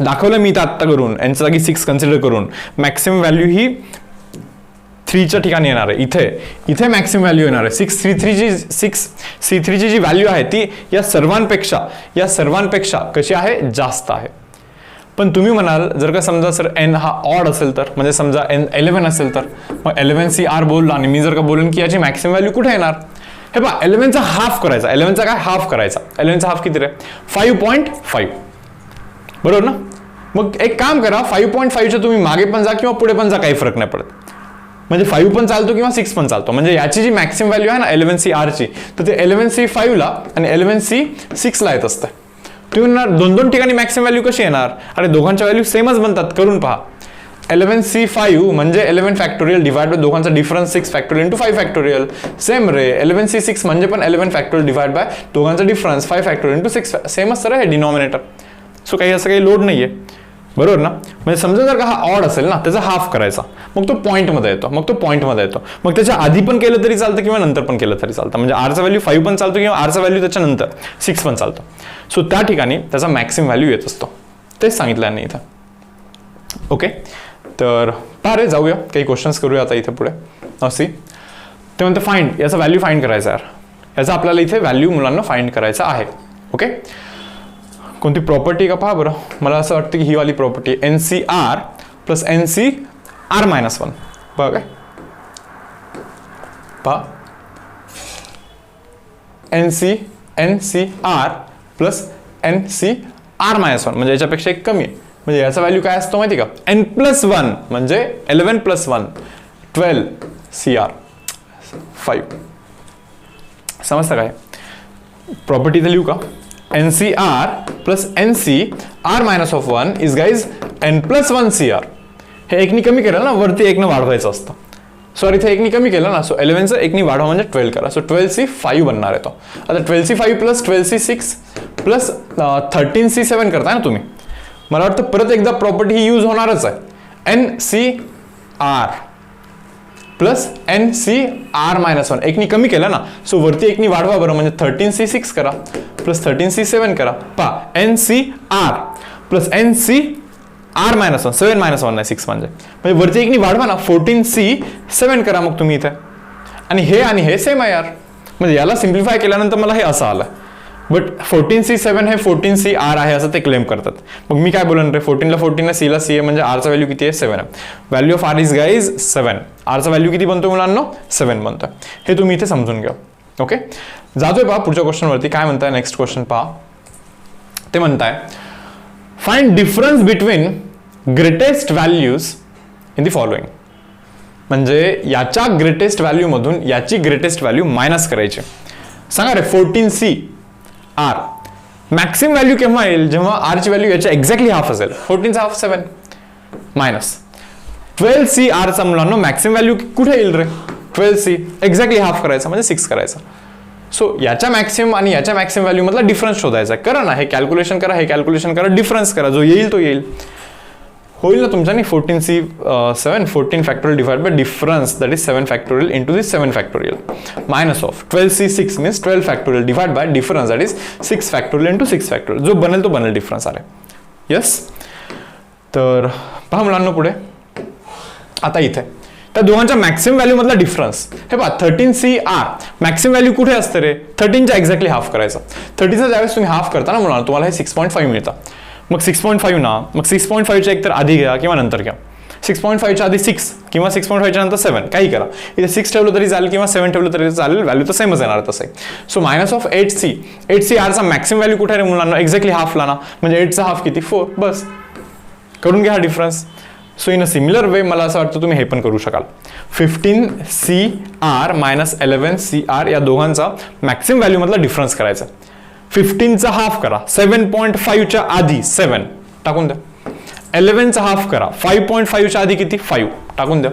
दाखवलं मी इथं आत्ता करून, N च्या जागी 6 कन्सिडर करून मॅक्सिमम व्हॅल्यू ही 3 च्या ठिकाणी येणार आहे. इथे मॅक्सिमम व्हॅल्यू येणार आहे. 6C3 ची जी व्हॅल्यू आहे ती या सर्वांपेक्षा कशी आहे, जास्त आहे. पण तुम्ही म्हणाल जर का समजा सर N हा ऑड असेल तर, म्हणजे समजा N 11 असेल तर, मग 11CR बोलला आणि मी जर का बोलून की याची मॅक्सिमम व्हॅल्यू कुठे येणार, हे पहा 11चा हाफ करायचा. 11चा काय हाफ करायचा, 11चा हाफ किती रे, 5.5. बरोबर ना? मग एक काम करा, 5.5च्या तुम्ही मागे पण जा किंवा पुढे पण जा, काही फरक नाही पडत. म्हणजे 5 पण चालतो किंवा 6 पण चालतो. म्हणजे याची जी मॅक्सिमम व्हॅल्यू आहे ना 11CR ची, तर ते 11C5 ला आणि 11C6 ला येत असतं. तुम्ही म्हणणार 2 ठिकाणी मॅक्सिमम व्हॅल्यू कशी येणार, अरे दोघांच्या व्हॅल्यू सेमच बनतात. करून पहा, 11C5 म्हणजे 11 फॅक्टोरियल डिवाइड बाय दोघांचा difference 6 factorial into 5 factorial. Same रे, 11C6 म्हणजे पण 11 फॅक्टोरियल डिवाइड बाय दोघांचा डिफरन्स 5 फॅक्टोरियल इंटू 6. सेमच तर आहे डिनॉमिनेटर. सो काही असं काही लोड नाहीये. बरोबर ना? म्हणजे समजा जर का हा ऑड असेल ना, त्याचा हाफ करायचा, मग तो पॉईंटमध्ये येतो, मग त्याच्या आधी पण केलं तरी चालतं किंवा नंतर पण केलं तरी चालतं. म्हणजे आरचा व्हॅल्यू 5 पण चालतो किंवा आरचा व्हॅल्यू त्याच्यानंतर 6 पण चालतो. सो त्या ठिकाणी त्याचा मॅक्सिमम व्हॅल्यू येत असतो. तेच सांगितलं यांनी इथं. ओके, तर पहा रे, जाऊया काही क्वेश्चन्स करूया आता इथे पुढे. असे ते म्हणते फाइंड, याचा व्हॅल्यू फाइंड करायचा यार. याचा आपल्याला इथे व्हॅल्यू मुलांना फाइंड करायचा आहे. ओके, कोणती प्रॉपर्टी का पहा बरं. मला असं वाटतं की ही वाली प्रॉपर्टी NCR प्लस NCR-1. बघा काय, पहा NCR प्लस NCR-1 म्हणजे याच्यापेक्षा एक कमी आहे. म्हणजे याचा व्हॅल्यू काय असतो माहिती का, N+1 म्हणजे 11 + 1 12CR5. समजतं काय? प्रॉपर्टी इथे लिहू का, NCR plus NCR-1 is guys N+1CR. हे एकनी कमी केलं ना, वरती एकनं वाढवायचं असतं. सॉरी, इथे एकनी कमी केलं ना, सो 11चं एकनी वाढवा म्हणजे 12 करा. सो 12C5 बनणार आहे तो. आता 12C5 plus 12C6 plus 13C7 करताय ना तुम्ही. मला वाटतं परत एकदा प्रॉपर्टी ही यूज होणारच आहे. NCR प्लस NCR-1 एकनी कमी केलं ना, सो वरती एकनी वाढवा बरं, म्हणजे 13C6 करा प्लस 13C7 करा. पहा, NCR प्लस NCR-1 7 - 1 नाही 6 म्हणजे वरती एकनी वाढवा ना, 14C7 करा मग तुम्ही इथे. आणि हे सेम आहे यार. म्हणजे याला सिम्प्लिफाय केल्यानंतर मला हे असं आलं. बट 14C7 हे 14CR आहे असं ते क्लेम करतात. मग मी काय बोलन रे, 14ला 14 C ला C आहे, म्हणजे R चा व्हॅल्यू किती आहे, 7 आहे. Value of R is guys 7. R चा व्हॅल्यू किती बनतो मुलांनो, 7 बनतोय. हे तुम्ही इथे समजून घ्या. ओके, जातोय पहा पुढच्या क्वेश्चन वरती. काय म्हणताय नेक्स्ट क्वेश्चन पहा. ते म्हणताय find difference between greatest values in the following. म्हणजे याच्या ग्रेटेस्ट व्हॅल्यू मधून याची ग्रेटेस्ट व्हॅल्यू मायनस करायची. सांगा रे, 14CR मॅक्सिमम व्हॅल्यू केव्हा येईल, जेव्हा R ची व्हॅल्यू याच्या एक्झॅक्टली हाफ असेल. 14चा हाफ 7 मायनस 12CR चा मुलांना मॅक्सिमम व्हॅल्यू कुठे येईल रे? 12C एक्झॅक्टली हाफ करायचा म्हणजे 6 करायचा. सो याच्या मॅक्सिमम आणि याच्या मॅक्सिमम व्हॅल्यू मधला डिफरन्स शोधायचा. करा ना, हे कॅल्क्युलेशन करा, हे कॅल्क्युलेशन करा, डिफरन्स करा, जो येईल तो येईल. होईल ना तुमच्या? नाही 14C7 14 factorial divide by difference that is 7 factorial into this 7 factorial minus of 12C6 means 12 factorial divide by difference that is 6 factorial into 6 factorial. जो बनेल तो बनेल डिफरन्स आले. येस. तर पहा मुलांना पुढे आता इथे त्या दोघांच्या मॅक्सिमम व्हॅल्यू मधला डिफरन्स हे पहा 13CR मॅक्सिमम व्हॅल्यू कुठे असते रे? 13च्या एक्झॅक्टली हाफ करायचा. 30चा ज्यावेळेस तुम्ही हाफ करता ना मुलांना तुम्हाला हे 6.5 मिळतं. मग 6.5 ना, मग 6.5च्या एक तर आधी घ्या किंवा नंतर घ्या. 6.5च्या आधी 6 किंवा 6.5च्या नंतर 7 काही करा. इथे 6 ठेवलं तरी चालेल किंवा 7 ठेवलं तरी चालेल, व्हॅल्यू तर सेमच येणार तसं. सो मायनस ऑफ 8CR चा मॅक्सिमम व्हॅल्यू कुठे रे मुलांना? एक्झॅक्टली हाफला ना, म्हणजे 8चा हाफ किती? 4. बस करून घ्या हा difference. So in a similar way मला असं वाटतं तुम्ही हे पण करू शकाल. 15CR मायनस 11CR या दोघांचा मॅक्सिमम व्हॅल्यू मधला डिफरन्स करायचा. 15चा हाफ करा, 7.5च्या आधी 7 टाकून द्या. 11चा हाफ करा, 5.5च्या आधी किती? 5 टाकून द्या.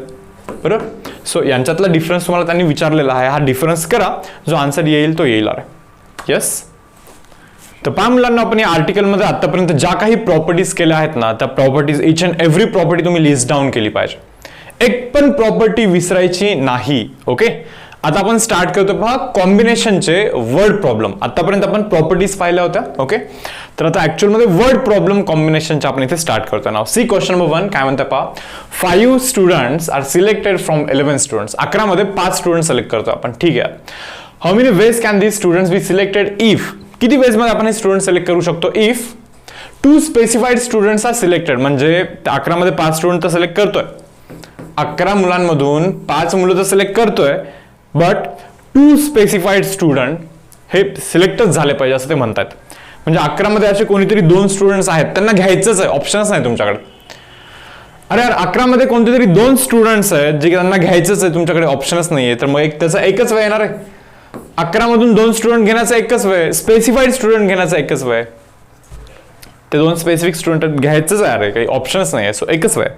बरोबर. सो यांच्यातला डिफरन्स तुम्हाला त्यांनी विचारलेला आहे, हा डिफरन्स करा, जो आन्सर येईल तो येईल. अरे येस. तर पहा मुलांना आपण या आर्टिकलमध्ये आतापर्यंत ज्या काही प्रॉपर्टीज केल्या आहेत ना, त्या properties each and every property तुम्ही लिस्ट डाऊन केली पाहिजे. एक पण प्रॉपर्टी विसरायची नाही. ओके. आता आपण स्टार्ट करतो पहा कॉम्बिनेशनचे वर्ड प्रॉब्लेम. आतापर्यंत आपण प्रॉपर्टीज पाहिल्या होत्या. ओके. तर आता ऍक्च्युअल मध्ये वर्ड प्रॉब्लेम कॉम्बिनेशनचे आपण इथे स्टार्ट करतो. नाव सी क्वेश्चन नंबर 1 काय म्हणतं पहा. 5 students are selected from 11 students. 11 मध्ये 5 स्टुडंट सिलेक्ट करतो आपण. ठीक आहे. How many ways can these students be selected if. किती वेज मध्ये आपण हे स्टुडंट सिलेक्ट करू शकतो? If 2 specified students are selected. म्हणजे 11 मध्ये 5 स्टुडंट तर सिलेक्ट करतोय, 11 मुलांमधून 5 मुलं तर सिलेक्ट करतोय, बट 2 स्पेसिफाईड स्टुडंट हे सिलेक्टच झाले पाहिजे असं ते म्हणतात. म्हणजे 11 मध्ये असे कोणीतरी 2 स्टुडंट्स आहेत, त्यांना घ्यायचंच आहे, ऑप्शनच नाही तुमच्याकडे. अरे यार 11 मध्ये कोणते तरी 2 स्टुडंट्स आहेत जे त्यांना घ्यायचंच आहे, तुमच्याकडे ऑप्शनच नाहीये, तर मग त्याचा एकच वेळ येणार आहे. 11 मधून 2 स्टुडंट घेण्याचा एकच वेळ, स्पेसिफाईड स्टुडंट घेण्याचा एकच वेळ. ते 2 स्पेसिफिक स्टुडंट घ्यायचंच आहे, अरे काही ऑप्शनच नाही आहे, सो एकच वेळ.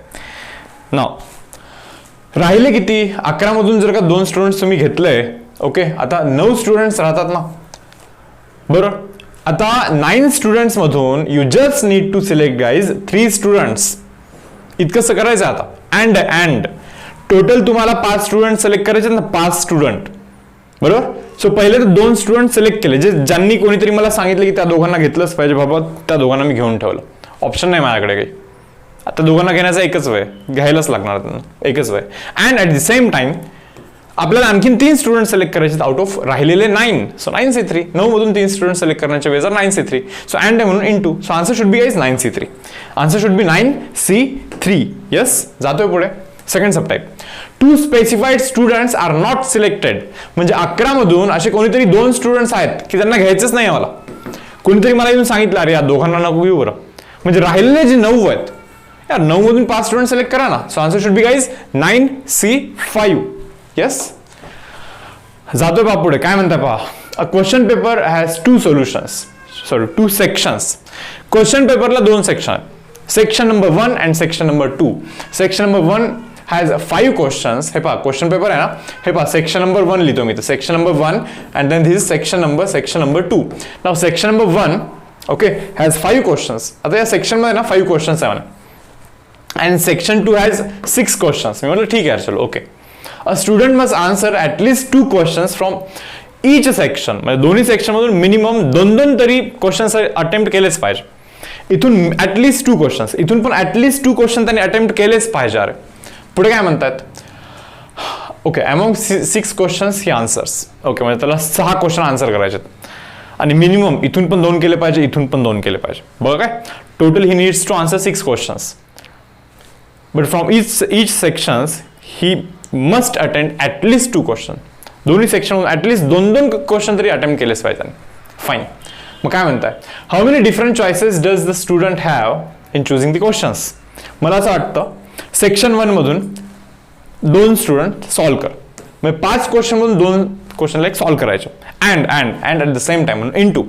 नाव राहिले किती? 11 मधून जर का 2 स्टुडंट्स तुम्ही घेतले, ओके, आता 9 स्टुडंट्स राहतात ना, बरोबर. आता 9 स्टुडंट्स मधून you just need to select guys 3 students. इतकंच करायचं आता. अँड टोटल तुम्हाला 5 स्टुडंट सिलेक्ट करायचे ना, 5 स्टुडंट, बरोबर. सो पहिले तर 2 स्टुडंट सिलेक्ट केले, जे ज्यांनी कोणीतरी मला सांगितलं की त्या दोघांना घेतलंच पाहिजे बाबा, त्या दोघांना मी घेऊन ठेवलं. ऑप्शन नाही माझ्याकडे काही. आता दोघांना घेण्याचा एकच वेळ, घ्यायलाच लागणार त्यांना एकच वेळ. And at the same time आपल्याला आणखीन 3 स्टुडंट सिलेक्ट करायचे आउट ऑफ राहिलेले 9. So 9C3. 9 मधून 3 स्टुडंट सिलेक्ट करण्याच्या वेळेस 9C3. सो अँड आहे म्हणून into. So answer should be guys 9C3. Answer should be 9C3. Yes. जातोय पुढे. Second sub type. 2 specified students are not selected. म्हणजे 11 मधून असे कोणीतरी 2 स्टुडंट्स आहेत की त्यांना घ्यायचंच नाही मला. कोणीतरी मला येऊन सांगितलं अरे या दोघांना नको घेऊ बरं. म्हणजे राहिलेले जे 9 आहेत, यार 9 मधून 5 स्टुडंट सिलेक्ट करा ना. So answer should be guys 9C5. Yes. जातोय बा पुढे. काय म्हणताय पहा. A question paper has 2 solutions, sorry 2 sections. Question पेपरला 2 सेक्शन आहेत. Section number 1 and section number 2. Section number 1 has 5 questions. हे पहा क्वेश्चन पेपर आहे ना, हे पहा सेक्शन नंबर 1 लिहितो मी. तर section number 1 and then this is section number 2. Now section number 1 okay has 5 questions. आता या सेक्शन मध्ये ना 5 questions आहे म्हणा, and section 2 has 6 questions. मी म्हटलं ठीक आहे चलो okay. A student must answer at least 2 questions from each section. म्हणजे दोन्ही सेक्शन मधून मिनिमम 2 तरी क्वेश्चन्स अटेम्प्ट केलेच पाहिजे. इथून ऍटलीस्ट 2 क्वेश्चन्स, इथून पण ऍटलीस्ट 2 क्वेश्चन त्यांनी अटेम्प्ट केलेच पाहिजे. अरे पुढे काय म्हणतात. ओके, अमॉंग 6 क्वेश्चन्स ही आन्सर्स. ओके, म्हणजे त्याला 6 क्वेश्चन आन्सर करायचे आणि मिनिमम इथून पण 2 केले पाहिजे, इथून पण 2 केले पाहिजे. बघा काय total he needs to answer 6 questions. But from each sections he must attend at least 2 question. दोन्ही सेक्शन ऍटलीस्ट 2 क्वेश्चन तरी अटेम्प्ट केलेच पाहिजे. फाईन. मग काय म्हणताय. How many different choices does the student have in choosing the questions. मला असं वाटतं सेक्शन 1 मधून 2 स्टुडंट सॉल्व्ह कर, म्हणजे 5 क्वेश्चन मधून 2 क्वेश्चन लाईक सॉल्व्ह करायचे. And at the same time म्हणून इंटू.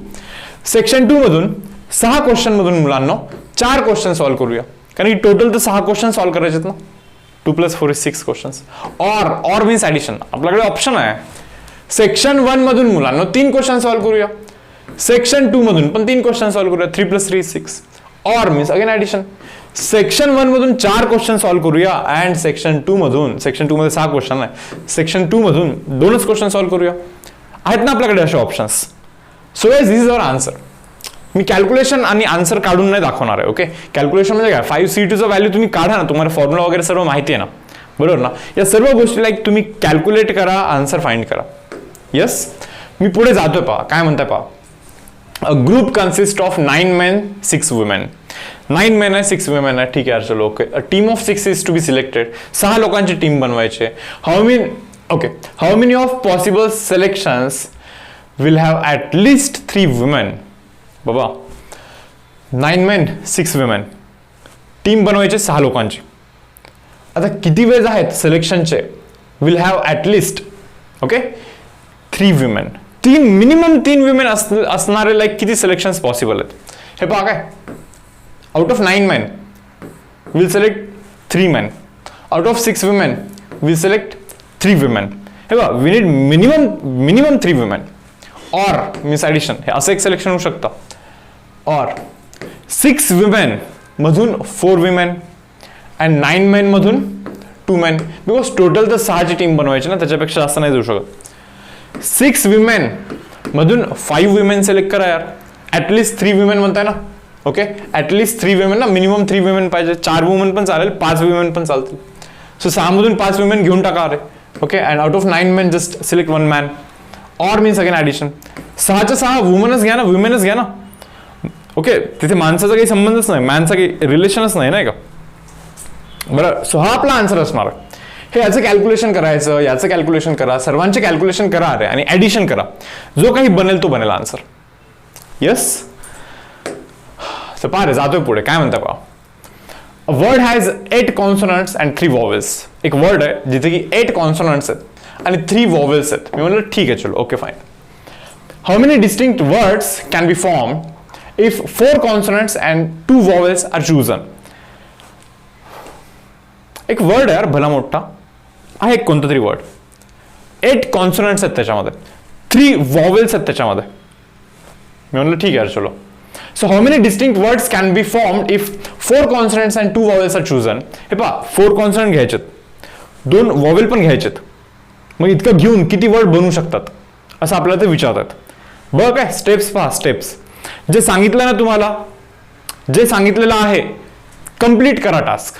सेक्शन 2 मधून 6 क्वेश्चन मधून मुलांना 4 क्वेश्चन सॉल्व्ह करूया, कारण की टोटल तर 6 क्वेश्चन सॉल्व्ह करायचे ना. 2 + 4 = 6 क्वेश्चन्स. Or means addition. आपल्याकडे ऑप्शन आहे. सेक्शन 1 मधून मुलांना 3 क्वेश्चन सॉल्व्ह करूया. सेक्शन 2 मधून पण 3 क्वेश्चन सॉल्व्ह करूया. 3 + 3 = 6. Or means again addition. Section 1 मधून 4 क्वेश्चन सॉल्व्ह करूया अँड सेक्शन 2 मध्ये 6 क्वेश्चन आहे. सेक्शन 2 मधून 2च क्वेश्चन सॉल्व्ह करूया. आहेत ना आपल्याकडे असे options. So guys this is our answer. Me calculation आणि आन्सर काढून नाही दाखवणार आहे. ओके, कॅल्क्युलेशन म्हणजे काय, 5C2चं व्हॅल्यू तुम्ही काढा ना, तुम्हाला फॉर्म्युला वगैरे सर्व माहिती आहे ना, बरोबर ना. या सर्व गोष्टी लाईक तुम्ही कॅल्क्युलेट करा, आन्सर फाइंड करा. येस, मी पुढे जातोय. पहा काय म्हणताय. पहा, a group consist of 9 men 6 women. 9 men आहे, 6 women आहे. ठीक आहे, चलो. Okay, a team of 6 is to be selected. 6 लोकांची टीम बनवायची. How many of possible selections will have at 3 women. बाबा, 9 men 6 women, टीम बनवायचे 6 लोकांची. आता किती वेळेस आहेत सिलेक्शनचे. Will have at least, okay, 3 women. Minimum 3 women असणारे लाईक किती सिलेक्शन्स पॉसिबल आहेत. हे पहा काय, out of 9 men will select 3 men. Out of 6 women will select 3 women. हे पहा, we need minimum 3 women. Or means addition. हे असं एक सिलेक्शन होऊ शकतं. ऑर 6 women मधून 4 women अँड 9 men मधून 2 men. बिकॉज टोटल तर 6ची टीम बनवायची ना, त्याच्यापेक्षा जास्त नाही जाऊ शकत. 6 women मधून 5 women सिलेक्ट करा यार. ॲटलिस्ट 3 women म्हणताय ना. ओके, ॲटलिस्ट 3 women ना, मिनिमम 3 women पाहिजे. 4 women पण चालेल, 5 women पण चालतील. सो 6 मधून 5 women घेऊन टाका. अरे okay, and out of 9 men just select 1 man. Or means again addition. 6च्या 6 वुमनच घ्या ना, वुमेनच घ्या ना. ओके, तिथे माणसाचा काही संबंधच नाही, मॅनचा काही रिलेशनच नाही का. बरं, सो हा आपला आन्सर असणार. हे याचं कॅल्क्युलेशन करायचं, याचं कॅल्क्युलेशन करा, सर्वांचे कॅल्क्युलेशन करा अरे, आणि ॲडिशन करा. जो काही बनेल तो बनेल आन्सर. येस, तर पहा रे, जातोय पुढे. काय म्हणता पहा, a word has 8 consonants and 3 vowels. एक वर्ड आहे जिथे की 8 कॉन्सोनंट्स आहेत आणि 3 वॉवेल्स आहेत. मी म्हणलं ठीक आहे, चलो, okay, fine. How many distinct words can B form if 4 consonants and 2 vowels are chosen. एक वर्ड आहे यार भला मोठा आहे, एक कोणता तरी वर्ड. 8 कॉन्सोनंट्स आहेत त्याच्यामध्ये, 3 वॉवेल्स आहेत त्याच्यामध्ये. मी म्हणलं ठीक आहे, चलो. So how many distinct words can be formed if 4 consonants and 2 vowels are chosen. हे पहा, 4 कॉन्सोनंट घ्यायचेत, 2 वॉवेल पण घ्यायचेत. मग इतकं घेऊन किती वर्ड बनवू शकतात असं आपल्याला ते विचारतात. बघ काय स्टेप्स पहा, स्टेप्स. जे सांगितलं ना तुम्हाला, जे सांगितलेलं आहे, कंप्लीट करा टास्क.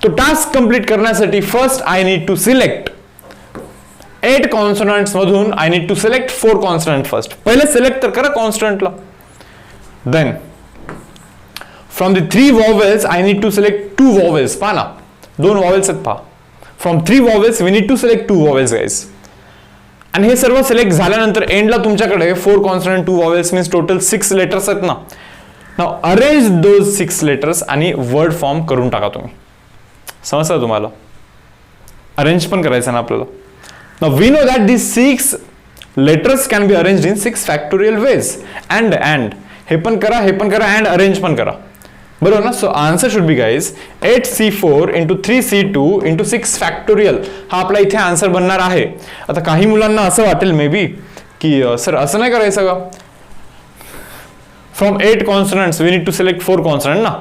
तो टास्क कंप्लीट करण्यासाठी first I need to select 8 consonants मधून I need to select 4 consonant first. पहिले सिलेक्ट तर करा कॉन्स्टंटला. Then from the 3 vowels I need to select 2 vowels. पहा ना, 2 वॉवेल्स आहेत. पहा, from 3 vowels we need to select 2 vowels guys. आणि हे सर्व सिलेक्ट झाल्यानंतर एंडला तुमच्याकडे 4 consonant 2 vowels means total 6 letters आहेत ना. नाउ अरेंज दोज 6 लेटर्स आणि वर्ड फॉर्म करून टाका तुम्ही. समजलं तुम्हाला. अरेंज पण करायचं ना आपल्याला. Now we know that this 6 letters can be arranged in 6 factorial ways. And हे पण करा, हे पण करा, अँड अरेंज पण करा, बरोबर ना. So answer should be guys 8C4 into 3C2 into 6 factorial. हा आपला इथे आन्सर बनणार आहे. आता काही मुलांना असं वाटेल मे बी की सर असं नाही करायचं का, from 8 consonants we need to select 4 consonant ना.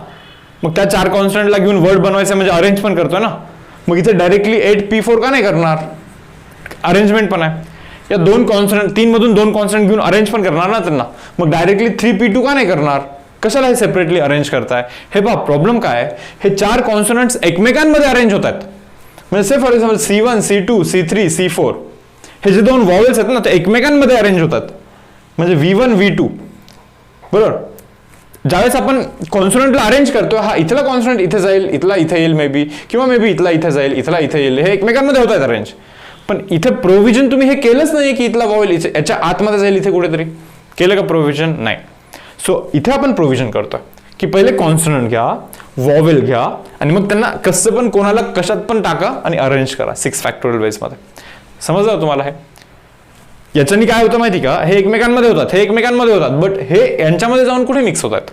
मग त्या 4 कॉन्सोनंटला घेऊन वर्ड बनवायचं म्हणजे अरेंज पण करतोय ना. मग इथे डायरेक्टली 8P4 का नाही करणार, अरेंजमेंट पण आहे. या 2 कॉन्सोनंट 3 मधून 2 कॉन्सोनंट घेऊन अरेंज पण करणार ना त्यांना. मग डायरेक्टली 3P2 का नाही करणार, कशाला हे सेपरेटली अरेंज करताय. हे पहा प्रॉब्लेम काय आहे, हे 4 कॉन्सोनंट्स एकमेकांमध्ये अरेंज होत आहेत. म्हणजे से for example C1 C2 C3 C4 हे जे 2 वॉवेल्स आहेत ना ते एकमेकांमध्ये अरेंज होतात. म्हणजे V1 V2, बरोबर. ज्यावेळेस आपण कॉन्सोनंटला अरेंज करतो, हा इथला कॉन्सोनंट इथे जाईल, इथला इथे येईल मे बी, किंवा मे बी इथला इथे जाईल, इथला इथे येईल, हे एकमेकांमध्ये होत आहेत अरेंज. पण इथे प्रोव्हिजन तुम्ही हे केलंच नाही की इथला वॉवेल याच्या आतमध्ये जाईल इथे कुठेतरी. केलं का प्रोव्हिजन? नाही. सो इथे आपण प्रोव्हिजन करतोय की पहिले कॉन्सोनंट घ्या, वॉवेल घ्या, आणि मग त्यांना कसं पण कोणाला कशात पण टाका आणि अरेंज करा 6 फॅक्टोरियल वेज मध्ये. समजलं तुम्हाला हे? याच्यानी काय होतं माहिती का, हे एकमेकांमध्ये होतात, हे एकमेकांमध्ये होतात, बट हे यांच्यामध्ये जाऊन कुठे मिक्स होतात.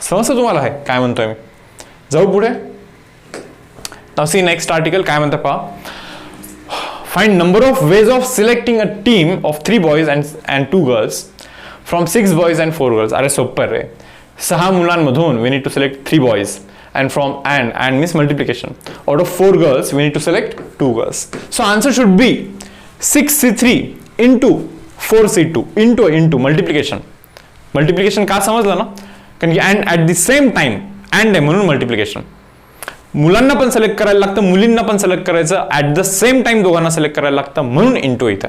समजतं तुम्हाला हे काय म्हणतोय मी? जाऊ पुढे. नाउ सी नेक्स्ट आर्टिकल काय म्हणतं पहा. Find number of ways of selecting a team of 3 boys and 2 girls from 6 boys and 4 girls. अरे सोपं रे, 6 मुलांमधून we need to select 3 boys and from and means multiplication. Out of 4 girls we need to select 2 girls. So answer should be 6c3 into 4c2 into multiplication. Multiplication का समजलं ना, कारण की and at the same time and आहे म्हणून multiplication. मुलांना पण सिलेक्ट करायला लागतं, मुलींना पण सिलेक्ट करायचं, ॲट द सेम टाइम दोघांना सिलेक्ट करायला लागतं म्हणून इंटू इथे.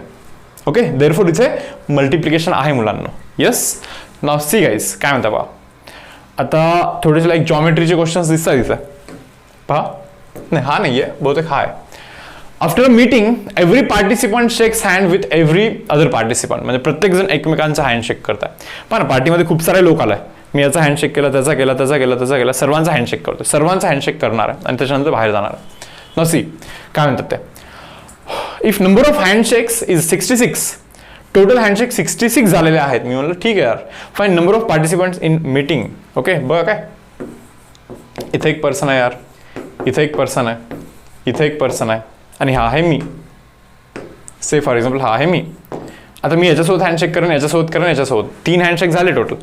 ओके, देअरफॉर इथे मल्टिप्लिकेशन आहे मुलांना. येस, नाव सी गाईज काय म्हणता पहा. आता थोडेसे लाईक जॉमेट्रीचे क्वेश्चन्स दिसतात इथे पहा. नाही हा नाही आहे, बहुतेक हा आहे. After a meeting every participant shakes hand with every other participant. म्हणजे प्रत्येक जण एकमेकांचा हँडशेक करताय. पहा ना, पार्टीमध्ये खूप सारे लोक आलाय, मी याचा हँडशेक केला, त्याचा केला, त्याचा केला, त्याचा केला, सर्वांचा हँडशेक करतो, सर्वांचा हँडशेक करणार आहे आणि त्याच्यानंतर बाहेर जाणार आहे. नाउ सी काय म्हणतात ते. If number of handshakes is 66, total handshake 66 झालेले आहेत. मी म्हणलं ठीक आहे यार. Find number of participants in meeting. Okay, बघा काय, इथे एक पर्सन आहे यार, इथे एक पर्सन आहे, इथे एक पर्सन आहे आणि हा आहे मी. से फॉर एक्झाम्पल हा आहे मी. आता मी याच्यासोबत हँडशेक करेन, याच्यासोबत करेन, याच्यासोबत 3 हँडशेक झाले टोटल.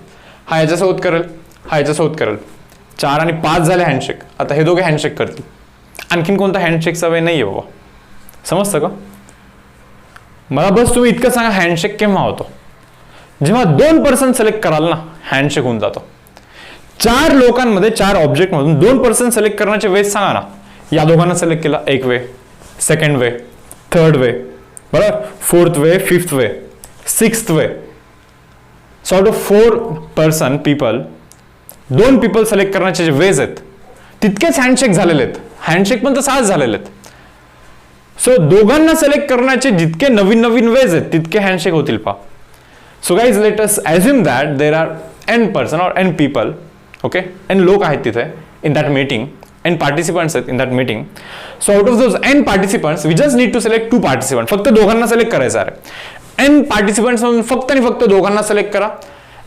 हा याच्यासोबत करेल, हा याच्यासोबत करेल, 4 आणि 5 झाले हँडशेक. आता हे दोघे हँडशेक करतील. आणखीन कोणता हँडशेकचा वे नाही आहे बाबा, समजतं का. मला बस तुम्ही इतकं सांगा हँडशेक केव्हा होतो, जेव्हा 2 पर्सन सिलेक्ट कराल ना, हँडशेक होऊन जातो. 4 लोकांमध्ये 4 ऑब्जेक्ट मधून 2 पर्सन सिलेक्ट करण्याचे वेज सांगा ना. या दोघांना सिलेक्ट केला एक वे, सेकंड वे, थर्ड वे, बरोबर, 4th way, 5th way, 6th way. So out of 4 person people 2 people select करण्याचे जे वेज आहेत तितकेच हँडशेक झालेले आहेत. हँडशेक पण तर 6 झालेले आहेत. सो दोघांना सिलेक्ट करण्याचे जितके नवीन नवीन वेज आहेत तितके हँडशेक होतील पहा. So guys let us assume that there are n person or n people. Okay, n लोक आहेत तिथे in that meeting, n participants आहेत in that meeting. So out of those n participants we just need to select 2 participant. फक्त दोघांना सिलेक्ट करायचं आहे. n पार्टिसिपंट्स मधून फक्त आणि फक्त दोघांना सिलेक्ट करा.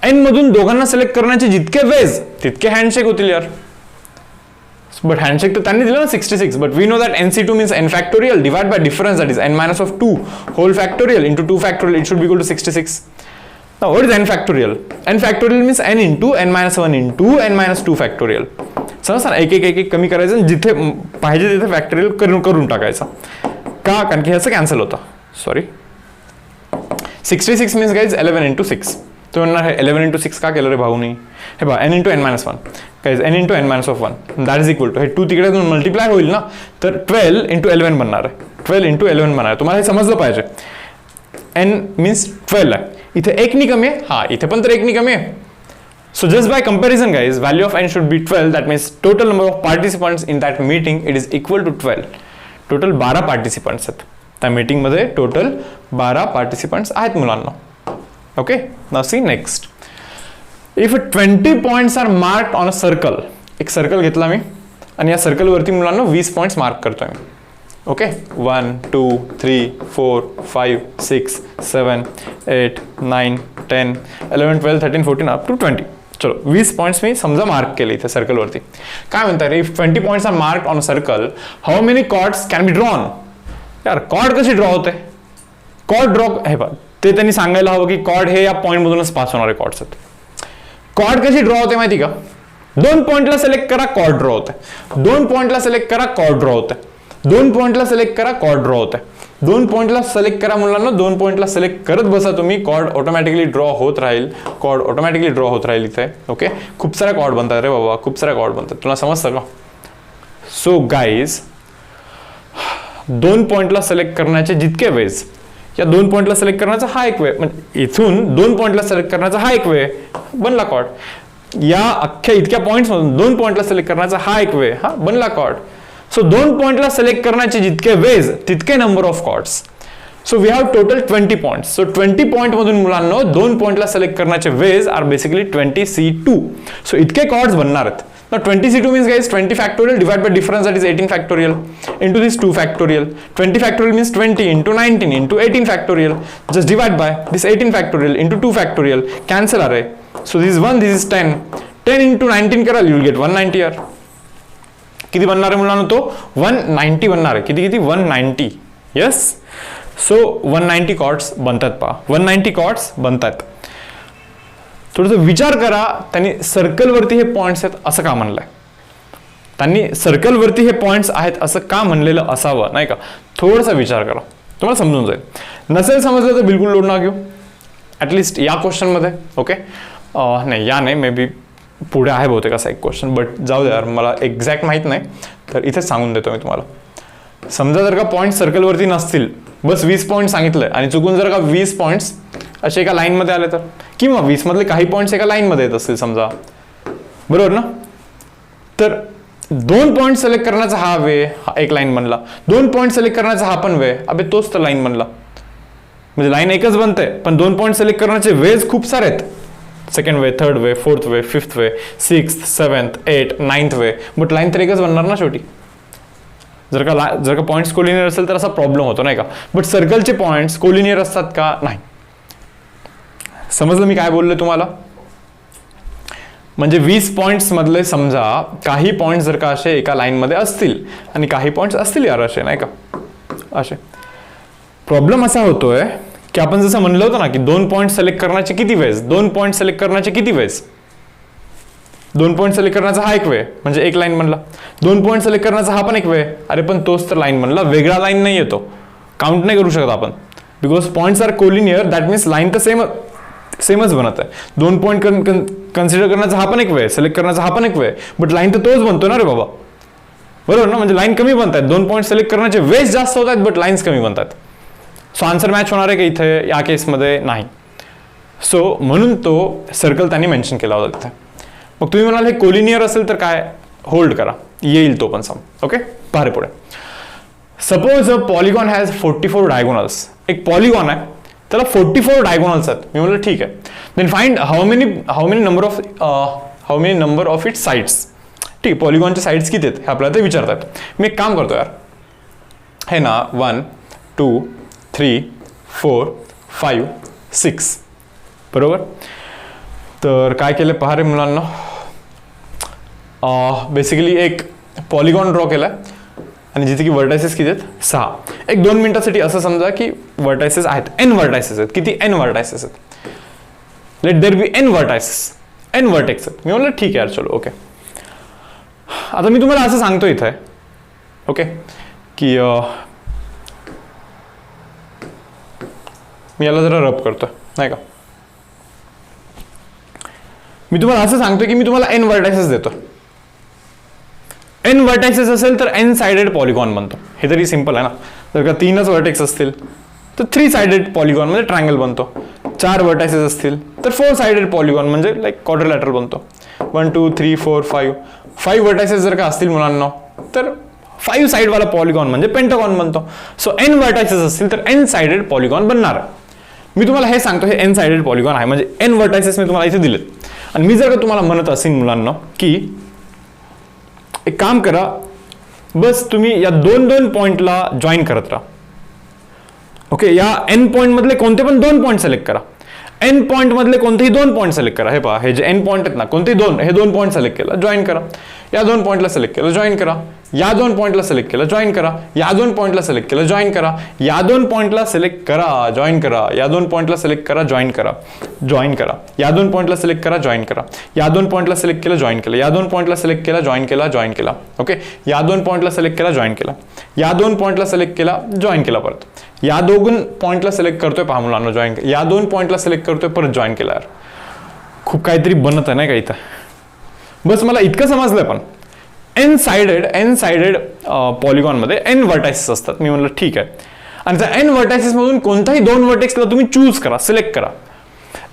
n मधून दोघांना सिलेक्ट करण्याचे जितके वेज तितके हँडशेक होतील यार. बट हँडशेक तर त्यांनी दिलं ना 66. But we know that NC2 means n factorial divide by difference, that is n minus of 2 whole factorial into 2 factorial. It should be equal to 66. Now what is n factorial? N factorial means n into n minus 1 into n minus 2 factorial. समजा एक एक कमी करायचं, जिथे पाहिजे तिथे फॅक्टोरियल करून टाकायचा. का, कारण की ह्याचं कॅन्सल होतं. Sorry, 66 means guys 11 into 6. तो म्हणणार 11 into 6 का केलं रे भाऊ? नाही, हे बघा n into n minus 1 guys, n into n minus of 1 that is equal to, हे 2 तिकडे मल्टिप्लाय होईल ना, तर 12 into 11 बनणार आहे. 12 into 11 बनणार आहे. तुम्हाला हे समजलं पाहिजे. n मीन्स 12 आहे. इथे 1 नी कमी आहे, हा इथे पण तर 1 नी कमी आहे. So just by comparison guys, value of n should be 12. That means total number of participants in that meeting it is equal to 12. Total 12 participants आहेत त्या मीटिंगमध्ये. टोटल 12 पार्टिसिपंट्स आहेत मुलांना. Okay, now see next. If 20 points are marked on a circle. एक सर्कल घेतला मी आणि या सर्कलवरती मुलांना 20 पॉइंट्स मार्क करतोय मी. Okay, 1 2 3 4 5 6 7 8 9 10 11 12 13 14 up to 20. चलो 20 पॉइंट्स मी समजा मार्क केले इथे सर्कलवरती. काय म्हणतात, if 20 points are marked on a circle how many chords can be drawn. यार कॉर्ड कशी ड्रॉ होते? कॉर्ड ड्रॉ हे बघ, ते त्यांनी सांगायला हवं की कॉर्ड हे या पॉइंट मधूनच पास होणारे कॉर्ड्स आहेत. कॉर्ड कशी ड्रॉ होते माहिती का? 2 पॉइंटला सिलेक्ट करा, कॉर्ड ड्रॉ होते. 2 पॉइंटला सिलेक्ट करा, कॉर्ड ड्रॉ होते. 2 पॉइंटला सिलेक्ट करा, कॉर्ड ड्रॉ होते. 2 पॉइंटला सिलेक्ट करा मुलांना, 2 पॉइंटला सिलेक्ट करत बसा तुम्ही, कॉर्ड ऑटोमॅटिकली ड्रॉ होत राहील. कॉर्ड ऑटोमॅटिकली ड्रॉ होत राहील इथे. ओके, खूप साऱ्या कॉर्ड बनतात रे बाबा, खूप साऱ्या कॉर्ड बनतात. तुला समजतं का? सो गाईज 2 पॉइंटला सिलेक्ट करण्याचे जितके वेज, या 2 पॉइंटला सिलेक्ट करण्याचा हा एक वे, म्हणजे इथून 2 पॉइंटला सिलेक्ट करण्याचा हा एक वे बनला कॉर्ड. या अख्ख्या इतक्या पॉइंट्स मधून 2 पॉइंटला सिलेक्ट करण्याचा हा एक वे, हा बनला कॉर्ड. सो 2 पॉइंटला सिलेक्ट करण्याचे जितके वेज तितके number of chords. So we have total 20 points. So 20 point मधून मुलांना 2 पॉइंटला सिलेक्ट करण्याचे ways are basically 20c2. So इतके कॉर्ड्स बनणार आहेत. Now 20c2 means guys 20 factorial divided by difference, that is 18 factorial, into this 2 factorial. 20 factorial means 20 into 19 into 18 factorial. Just divide by this 18 factorial into 2 factorial. Cancel array. So this is 1, this is 10. 10 into 19 करा, you will get 190 here. किती बनणार आहे मुलांना? तो 190 बनणार आहे. किती किती? 190. येस. सो 190 कॉर्ड्स बनतात पहा. 190 कॉर्ड्स बनतात. थोडंसं विचार करा, त्यांनी सर्कलवरती हे पॉइंट्स आहेत असं का म्हणलंय? त्यांनी सर्कलवरती हे पॉइंट्स आहेत असं का म्हणलेलं असावं, नाही का? थोडासा विचार करा, तुम्हाला समजून जाईल. नसेल समजलं तर बिलकुल लोड ना घेऊ, ॲटलिस्ट या क्वेश्चनमध्ये. ओके, नाही या नाही, मे बी पुढे आहे बहुतेक असा एक क्वेश्चन, बट जाऊ द्या यार, मला एक्झॅक्ट माहीत नाही, तर इथेच सांगून देतो मी तुम्हाला. समजा जर का पॉईंट सर्कलवरती नसतील, बस 20 पॉईंट सांगितलंय आणि चुकून जर का 20 पॉईंट्स असे एका लाईनमध्ये आले तर, किंवा 20 मधले काही पॉईंट्स एका लाईनमध्ये येत असतील समजा, बरोबर ना? तर 2 पॉईंट सिलेक्ट करण्याचा हा वे, हा एक लाईन बनला. 2 पॉईंट सिलेक्ट करण्याचा हा पण वे, अबे तोच तर लाईन बनला. म्हणजे लाईन एकच बनते, पण 2 पॉईंट सिलेक्ट करण्याचे वेज खूप सारे आहेत. Second way, third way, fourth way, fifth way, 6th, 7th, 8th, 9th way, but line तर एकच बनणार ना शेवटी. जर का पॉईंट्स कोलिनियर असेल तर असा प्रॉब्लेम होतो, नाही का? बट सर्कलचे पॉईंट्स कोलिनियर असतात का? नाही. समजलं मी काय बोललो तुम्हाला? म्हणजे 20 पॉईंट्स मधले समजा काही पॉईंट्स जर का असे एका लाईनमध्ये असतील आणि काही पॉईंट्स असतील यार असे, नाही का, असे. प्रॉब्लेम असा होतोय की आपण जसं म्हणलं होतं ना की 2 पॉईंट सिलेक्ट करण्याचे किती वेज, 2 पॉईंट सिलेक्ट करण्याचे किती वेज, 2 पॉईंट सिलेक्ट करण्याचा हा एक वे, म्हणजे एक लाईन बनला. 2 पॉईंट सिलेक्ट करण्याचा हा पण एक वे, अरे पण तोच तर लाईन बनला, वेगळा लाईन नाही येतो, काउंट नाही करू शकत आपण, because points are collinear, that means line तर सेमच बनत आहे. 2 पॉईंट कन्सिडर करण्याचा हा पण एक वे, सिलेक्ट करण्याचा हा पण एक वे, बट लाईन तर तोच बनतो ना रे बाबा, बरोबर ना? म्हणजे लाईन कमी बनतात, 2 पॉईंट सिलेक्ट करण्याचे वेज जास्त होत आहेत, बट लाईन्स कमी बनतात. सो आन्सर मॅच होणार आहे का इथे? या केसमध्ये नाही. सो म्हणून तो सर्कल त्यांनी मेन्शन केला होता तिथे. मग तुम्ही म्हणाल हे कोलिनियर असेल तर काय? होल्ड करा, येईल तो पण सम. ओके, पाहरे पुढे. Suppose a polygon has 44 diagonals. एक पॉलिगॉन आहे, त्याला 44 डायगोनल्स आहेत. मी म्हटलं ठीक आहे. Then find how many number of its sides. ठीक, पॉलिगॉनचे साइड्स किती आहेत हे आपल्याला ते विचारतात. मी एक काम करतो यार, हे ना 1 2 3 4 5 6, बरोबर? तर काय केलं पहा रे मुलांना, बेसिकली एक पॉलिगॉन ड्रॉ केला आणि जिथे की वर्टायसेस किती आहेत? 6. एक 2 मिनिटासाठी असं समजा की वर्टायसेस आहेत, n वर्टायसेस आहेत. किती? n वर्टायसेस आहेत. Let there be n vertices, n vertex आहेत. मी म्हणलं ठीक आहे यार, चलो ओके. आता मी तुम्हाला असं सांगतो इथे, ओके, की मी याला जरा रब करतो, नाही का? मी तुम्हाला असं सांगतो की मी तुम्हाला n वर्टायसेस देतो. n वर्टायसेस असेल तर n साइडेड पॉलिगॉन बनतो. हे तरी सिंपल आहे ना. जर का 3च वर्टेक्स असतील तर 3 साइडेड पॉलिगॉन म्हणजे ट्रायंगल बनतो. 4 वर्टायसेस असतील तर 4 साइडेड पॉलिगॉन म्हणजे लाईक क्वाड्रिलॅटरल बनतो. 1 2 3 4 5 वर्टायसेस जर का असतील मुलांना तर 5 साइड वाला पॉलिगॉन म्हणजे पेंटागॉन बनतो. सो n वर्टायसेस असतील तर n साइडेड पॉलिगॉन बनणार. मी तुम्हाला हे सांगतो, हे n साइडेड पॉलिगॉन आहे, म्हणजे n वर्टायसेस मी तुम्हाला इथे दिलेत. आणि मी जर का तुम्हाला म्हणत असेल मुलांना की एक काम करा, बस तुम्ही या 2 पॉइंटला जॉईन करत राहा. ओके, या n पॉइंट मधले कोणते पण 2 पॉइंट सिलेक्ट करा. n पॉइंट मधले कोणतेही 2 पॉइंट सिलेक्ट करा. हे पहा, हे जे n पॉइंट आहेत ना, कोणतेही 2, हे 2 पॉइंट सिलेक्ट केला, जॉईन करा. या 2 पॉइंटला सिलेक्ट केलं, जॉईन करा. या 2 पॉइंटला सिलेक्ट केलं, जॉईन करा. या 2 पॉइंटला सिलेक्ट केलं, जॉईन करा. या 2 पॉइंटला सिलेक्ट करा, जॉईन करा. या 2 पॉइंटला सिलेक्ट करा, जॉईन करा, जॉईन करा. या 2 पॉइंटला सिलेक्ट करा, जॉईन करा. या 2 पॉइंटला सिलेक्ट केलं, जॉईन केलं. या 2 पॉइंटला सिलेक्ट केला, जॉईन केला, जॉईन केला. ओके, या 2 पॉइंटला सिलेक्ट केला, जॉईन केला. या 2 पॉइंटला सिलेक्ट केला, जॉईन केला परत. या 2 पॉइंटला सिलेक्ट करतोय, पहा मुलांना, जॉईन. या 2 पॉइंटला सिलेक्ट करतोय, परत जॉईन केला. यार खूप काहीतरी बनत आहे नाही का इथं. बस मला इतकं समजलंय, पण n साइडेड पॉलिगॉन मध्ये n वर्टायसेस असतात. मी म्हणलं ठीक आहे. आणि त्या n वर्टायसेस मधून कोणताही 2 वर्टेक्सला तुम्ही चूज करा, सिलेक्ट करा.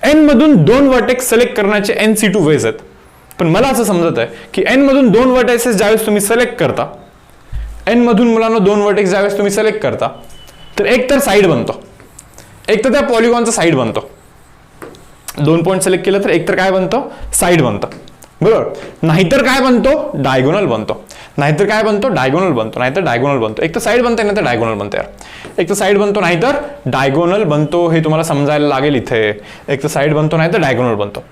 n मधून 2 वर्टेक्स सिलेक्ट करण्याचे NC2 वेज आहेत. पण मला असं समजत आहे की n मधून 2 वर्टायसेस ज्यावेळेस तुम्ही सिलेक्ट करता, n मधून मुलांना 2 वर्टेक्स ज्यावेळेस तुम्ही सिलेक्ट करता, तर एक तर साइड बनतो, एक तर त्या पॉलिगॉनचा साइड बनतो. 2 पॉइंट सिलेक्ट केलं तर एक तर काय बनतं? साइड बनतं, बरोबर. नाहीतर काय बनतो? डायगोनल बनतो. नाहीतर काय बनतो? डायगोनल बनतो. नाहीतर डायगोनल बनतो. एक तर साइड बनते, नाहीतर डायगोनल बनते. यार एक तर साइड बनतो, नाहीतर डायगोनल बनतो. हे तुम्हाला समजायला लागेल इथे. एक तर साइड बनतो, नाहीतर डायगोनल बनतो.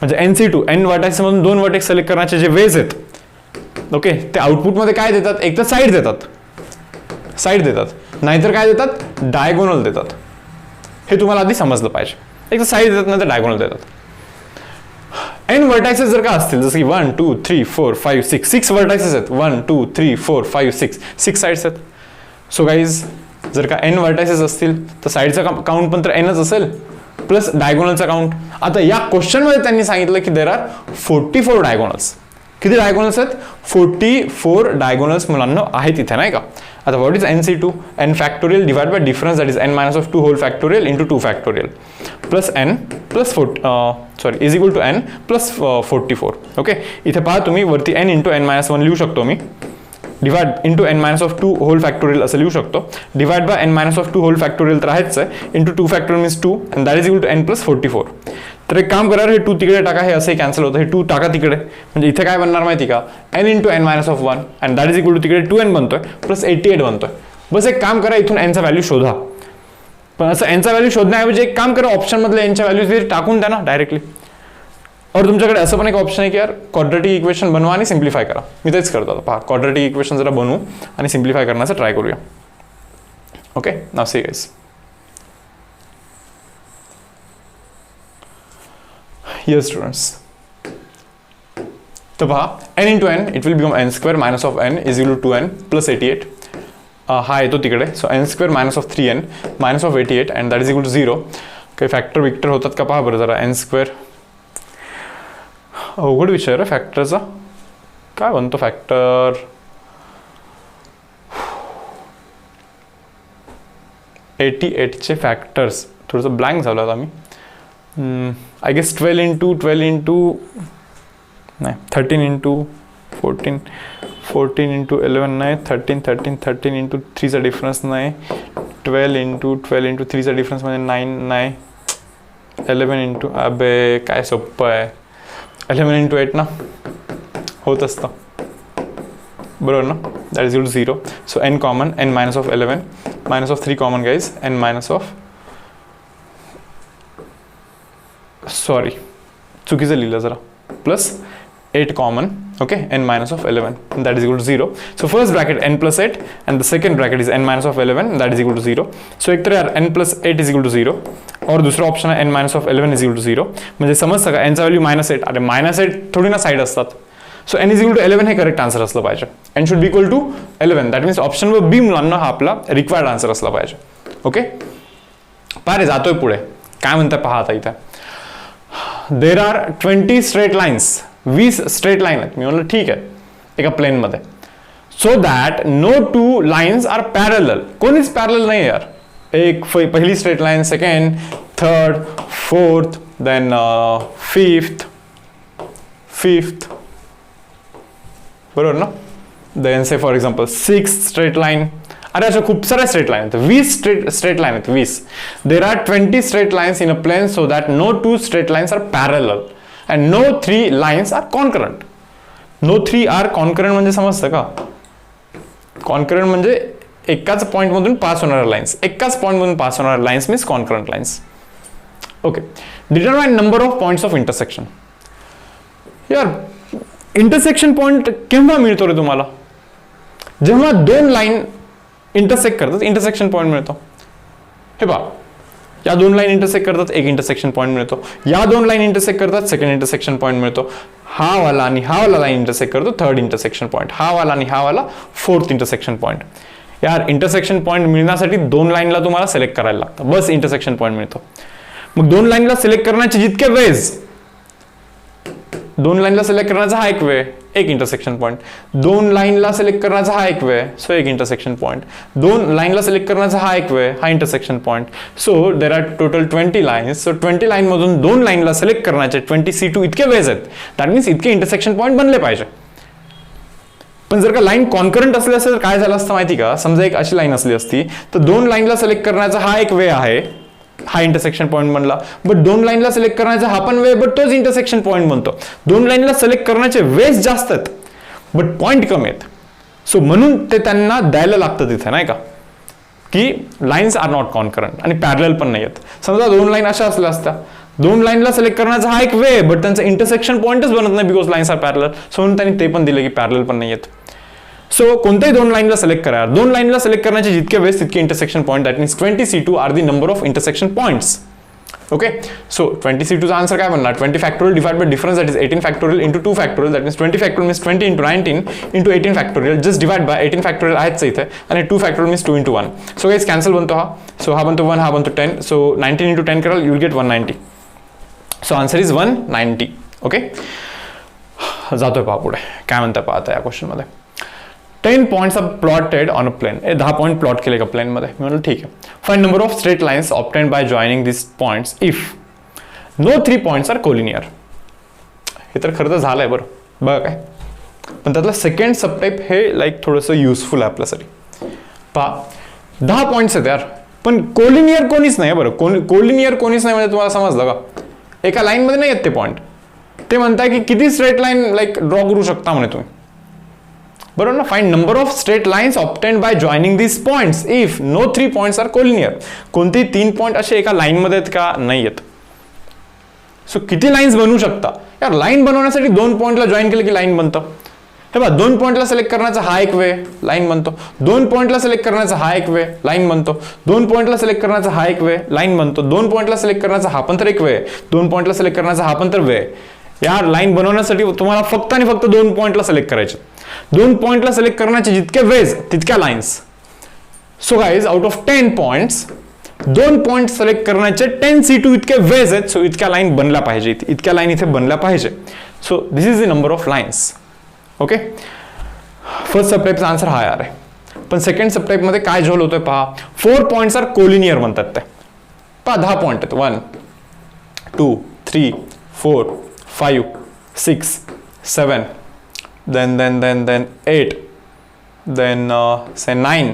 म्हणजे NC2, n वर्टेक्स मधून 2 वर्टेक्स सिलेक्ट करण्याचे जे वेज आहेत, ओके, ते आउटपुटमध्ये काय देतात, एक तर साईड देतात, नाहीतर काय देतात, डायगोनल देतात. हे तुम्हाला आधी समजलं पाहिजे. एक तर साईड देतात, नाहीतर डायगोनल देतात. n वर्टायसेस जर का असतील, जसं की 1 2 3 4 5 6 6 वर्टायसेस आहेत, 1 2 3 4 5 6 6 साईड्स आहेत. सो गाईज, जर का n वर्टायसेस असतील तर साईडचा काउंट पण तर nच असेल प्लस डायगोनलचा काउंट. आता या क्वेश्चनमध्ये त्यांनी सांगितलं की देर आर 44 डायगोनल्स. किती डायगोनल्स आहेत, 44 डायगोनल्स मुलांना आहेत इथे, नाही का. आता what is nc2, n factorial divide by difference, that is n minus of 2 whole factorial into 2 factorial plus n plus is equal to n plus 44. Okay, इथे पहा तुम्ही वरती n इंटू n मायनस 1 लिहू शकतो मी, divide into n minus of 2 whole factorial असं लिहू शकतो. Divide by n minus of 2 whole factorial तर आहेच आहे, into 2 factorial means 2 and that is equal to n plus 44. तर एक काम करा, हे 2 तिकडे टाका, हे असे कॅन्सल होतं, हे 2 टाका तिकडे, म्हणजे इथे काय बनणार माहिती का, n into n minus of 1 and that is equal to तिकडे 2n बनतोय प्लस 88 बनतोय. बस एक काम करा, इथून n चा व्हॅल्यू शोधा. पण असं n चा व्हॅल्यू शोधण्याऐवजी एक काम करा, ऑप्शन मधले n च्या व्हॅल्यूज टाकून द्या ना डायरेक्टली. और तुमच्याकडे असं पण एक ऑप्शन आहे की यार क्वाड्रेटिक इक्वेशन बनवा आणि सिम्प्लिफाय करा. मी तेच करतो. आता पहा, क्वाड्रेटिक इक्वेशन जरा बनवू आणि सिम्प्लिफाय करण्याचा ट्राय करूया. ओके, नाव सी गाइस. Yes students, तो पहा n into n it will become n square minus of n is equal to 2n plus 88. हा येतो तिकडे, so n square minus of 3n minus of 88 and that is equal to 0. काही फॅक्टर विक्टर होतात का पहा बरं जरा. n square अवघड विचार आहे फॅक्टरचा, काय बनतो फॅक्टर. चे फॅक्टर्स थोडंसं ब्लँक झालं आता मी. आय गेस 12 इंटू नाही 13 इंटू 14 इंटू 11 नाही, 13 इंटू 3चा डिफरन्स नाही, 12 इंटू 3चा डिफरन्स म्हणजे 9 नाही, 11 इंटू अबे काय सोपं आहे, 11 इंटू 8 ना होत असतं बरोबर ना, that is equal to 0. So n common, n minus of 11 minus of 3 common guys, n minus of sorry चुकीचं लिहिलं जरा, plus 8 common. Okay, n minus of 11 that is equal to 0. So first bracket n plus 8 and the second bracket is n minus of 11 that is equal to 0. So एक तर यार n plus 8 is equal to 0 और दूसरा ऑप्शन है n minus of 11 is equal to 0. म्हणजे समजतं का n चा व्हॅल्यू -8. अरे -8 थोडी ना साईड असतात. So n is equal to 11 हे करेक्ट आन्सर असलं पाहिजे. n should be equal to 11. That means option व बी मुलांना हा आपला रिक्वायर्ड आन्सर असला पाहिजे. ओके, पारे जातोय पुढे, काय म्हणताय पहा आता इथे. There are 20 straight lines, 20 straight line आहेत. मी म्हणलं ठीक आहे एका प्लेन मध्ये. So that no 2 lines are parallel. कोणीच पॅरलल नाही यार. एक पहिली straight line, second, third, fourth, then fifth बरोबर ना. Then say for example 6 straight line. अरे अशा खूप साऱ्या स्ट्रेट लाईन आहेत, 20 स्ट्रेट लाईन आहेत, 20. There are 20 straight lines in a plane so that no 2 straight lines are parallel and no 3 lines are concurrent. No 3 are concurrent म्हणजे समजतं का. कॉन्करंट म्हणजे एकाच पॉईंट मधून पास होणाऱ्या लाईन्स, एकाच पॉईंट मधून पास होणाऱ्या lines means concurrent lines. Okay, determine number of points of intersection. यार इंटरसेक्शन पॉइंट केव्हा मिळतो रे तुम्हाला, जेव्हा 2 लाईन इंटरसेक्ट करतात, इंटरसेक्शन पॉइंट मिळतो. हे पहा, या 2 लाईन इंटरसेक्ट करतात, एक इंटरसेक्शन पॉइंट मिळतो. या 2 लाईन इंटरसेक्ट करतात, सेकंड इंटरसेक्शन पॉइंट मिळतो. हा वाला आणि हा वाला लाईन इंटरसेक्ट करतो, थर्ड इंटरसेक्शन पॉइंट. हा वाला आणि हा वाला फोर्थ इंटरसेक्शन पॉइंट. यार इंटरसेक्शन पॉइंट मिळण्यासाठी 2 लाईनला तुम्हाला सिलेक्ट करायला लागतं, बस इंटरसेक्शन पॉइंट मिळतो. मग 2 लाईनला सिलेक्ट करण्याचे जितके वेज, 2 लाईनला सिलेक्ट करण्याचा हा एक वे, एक इंटरसेक्शन पॉइंट. 2 लाईनला सिलेक्ट करण्याचा हा एक वे, सो एक इंटरसेक्शन पॉइंट. 2 लाईनला सिलेक्ट करण्याचा हा एक वे, हा intersection point. So there are total 20 lines. So 20 line मधून 2 लाईनला सिलेक्ट करण्याचे 20C2 इतके वेज आहेत. दॅट मीन्स इतके इंटरसेक्शन पॉइंट बनले पाहिजे. पण जर का लाईन कॉन्करंट असली असेल तर काय झालं असतं माहिती का. समजा एक अशी लाईन असली असती तर 2 लाईनला सिलेक्ट करण्याचा हा एक वे आहे, हा इंटरसेक्शन पॉइंट बनला. बट 2 लाईनला सिलेक्ट करण्याचा हा पण वे, बट तोच इंटरसेक्शन पॉइंट बनतो. 2 लाईनला सिलेक्ट करण्याचे वेज जास्त आहेत बट पॉइंट कमी आहेत. सो म्हणून ते त्यांना द्यायला लागतं तिथे, नाही का, की लाईन्स आर नॉट कॉन्करंट आणि पॅरलल पण नाही आहेत. समजा 2 लाईन अशा असल्या असत्या दोन लाईनला सिलेक्ट करण्याचा हा एक वे, बट त्यांचं इंटरसेक्शन पॉइंटच बनत नाही because lines are parallel. So म्हणून त्यांनी ते पण दिलं की पॅरलल पण नाही येत. सो कोणत्याही दोन लाईनला सिलेक्ट करा. दोन लाईनला सिलेक्ट करण्याचे जितके वेज तितके intersection point, that means 20C2 are the number of intersection points. Okay, so 20C2 चा आन्सर काय बनणार? 20 factorial divide by difference that is 18 factorial into 2 factorial, that means 20 factorial means 20 into 19 into 18 factorial, just divide by 18 factorial आहेच इथे, आणि 2 factorial means 2 into 1. So guys cancel बनतो हा. सो हा बनतो 1, हा बनतो 10. सो 19 इंटू 10 कराल, you will get 190. So answer is 190. Okay, जातोय पहा पुढे काय म्हणता पहा आता या क्वेश्चन मध्ये. 10 points are plotted on a plane. 10 point plot केले का प्लेन मध्ये. मी म्हटलं ठीक आहे. Find number of straight lines obtained by joining this points if no 3 points are collinear. हे तर खरं तर झालंय बरं, बघा काय. पण त्यातलं सेकंड सबटाइप हे लाईक थोडंसं युजफुल आहे आपल्यासाठी. पहा 10 पॉइंट्स आहेत यार, पण कोलिनियर कोणीच नाही बरं. कोलिनियर कोणीच नाही म्हणजे तुम्हाला समजलं का? एका लाईन मध्ये नाही येत ते पॉइंट. ते म्हणताय की किती स्ट्रेट लाईन लाईक ड्रॉ करू शकता म्हणे तुम्ही, बरोबर ना. Find number of straight lines obtained by joining this points if no 3 points are collinear. कोणतेही 3 पॉइंट असे एका लाईन मध्ये आहेत का? नाही आहेत. सो किती लाईन्स बनवू शकता यार? लाईन बनवण्यासाठी 2 पॉइंटला जॉईन केलं की लाईन बनतं. हे बघा, 2 पॉइंटला सिलेक्ट करण्याचा हा एक वे, लाईन बनतो. 2 पॉइंटला सिलेक्ट करण्याचा हा एक वे, लाईन बनतो. 2 पॉइंटला सिलेक्ट करण्याचा हा एक वे, लाईन बनतो. 2 पॉइंटला सिलेक्ट करण्याचा हा पण तर एक वे, 2 पॉइंटला सिलेक्ट करण्याचा हा पण तर वे. यार लाईन बनवण्यासाठी तुम्हाला फक्त आणि फक्त 2 पॉइंटला सिलेक्ट करायचे. 2 पॉइंटला सिलेक्ट करण्याचे जितके वेज तितक्या lines. So guys out of 10 points 2 point select करण्याचे 10C2 इतके वेज आहेत. सो इतक्या लाईन बनल्या पाहिजे, इतक्या लाईन इथे बनल्या पाहिजे. So this is the number of lines. Okay, first सबटाइपचा आन्सर हा यार आहे. पण सेकंड सबटाइप मध्ये काय झोल होतोय पहा. 4 points आर कोलिनियर म्हणतात ते. पहा 10 पॉइंट आहेत. 1 2 3 4 5 6 7 then 8, then say 9,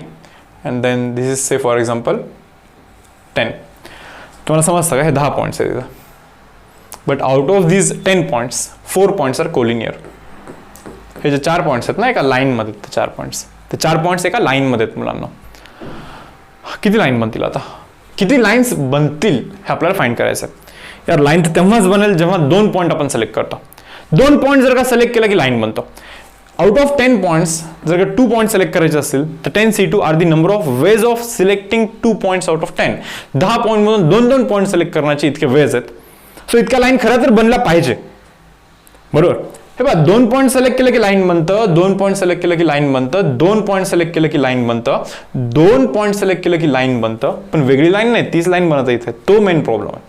and then this is say for example 10. तुम्हाला समजतं का? हे 10 पॉइंट्स आहेत इथं. But out of these 10 points 4 points are collinear. हे जे 4 पॉइंट्स आहेत ना एका लाईन मध्ये, ते 4 पॉइंट्स, ते 4 पॉइंट्स एका लाईन मध्ये आहेत मुलांना. किती लाईन बनतील आता? किती लाईन्स बनतील हे आपल्याला फाइंड करायचं आहे. यार लाईन तर तेव्हाच बनेल जेव्हा 2 पॉइंट आपण सिलेक्ट करतो. 2 पॉइंट जर का सिलेक्ट केला की लाईन बनतो. आउट ऑफ 10 पॉइंट्स जर का 2 पॉइंट सिलेक्ट करायचे असतील तर 10C2 are the number of ways of selecting 2 points out of 10. 10 point मधून 2-2 पॉइंट सिलेक्ट करण्याचे इतके वेज आहेत. सो इतक्या लाईन खरं तर बनल्या पाहिजे, बरोबर. हे बघा, 2 पॉइंट सिलेक्ट केलं की लाईन बनतं, 2 पॉइंट सिलेक्ट केलं की लाईन बनतं, 2 पॉइंट सिलेक्ट केलं की लाईन बनतं, 2 पॉइंट सिलेक्ट केलं की लाईन बनतं. पण वेगळी लाईन नाही, 30 लाईन बनत इथे. तो मेन प्रॉब्लेम आहे.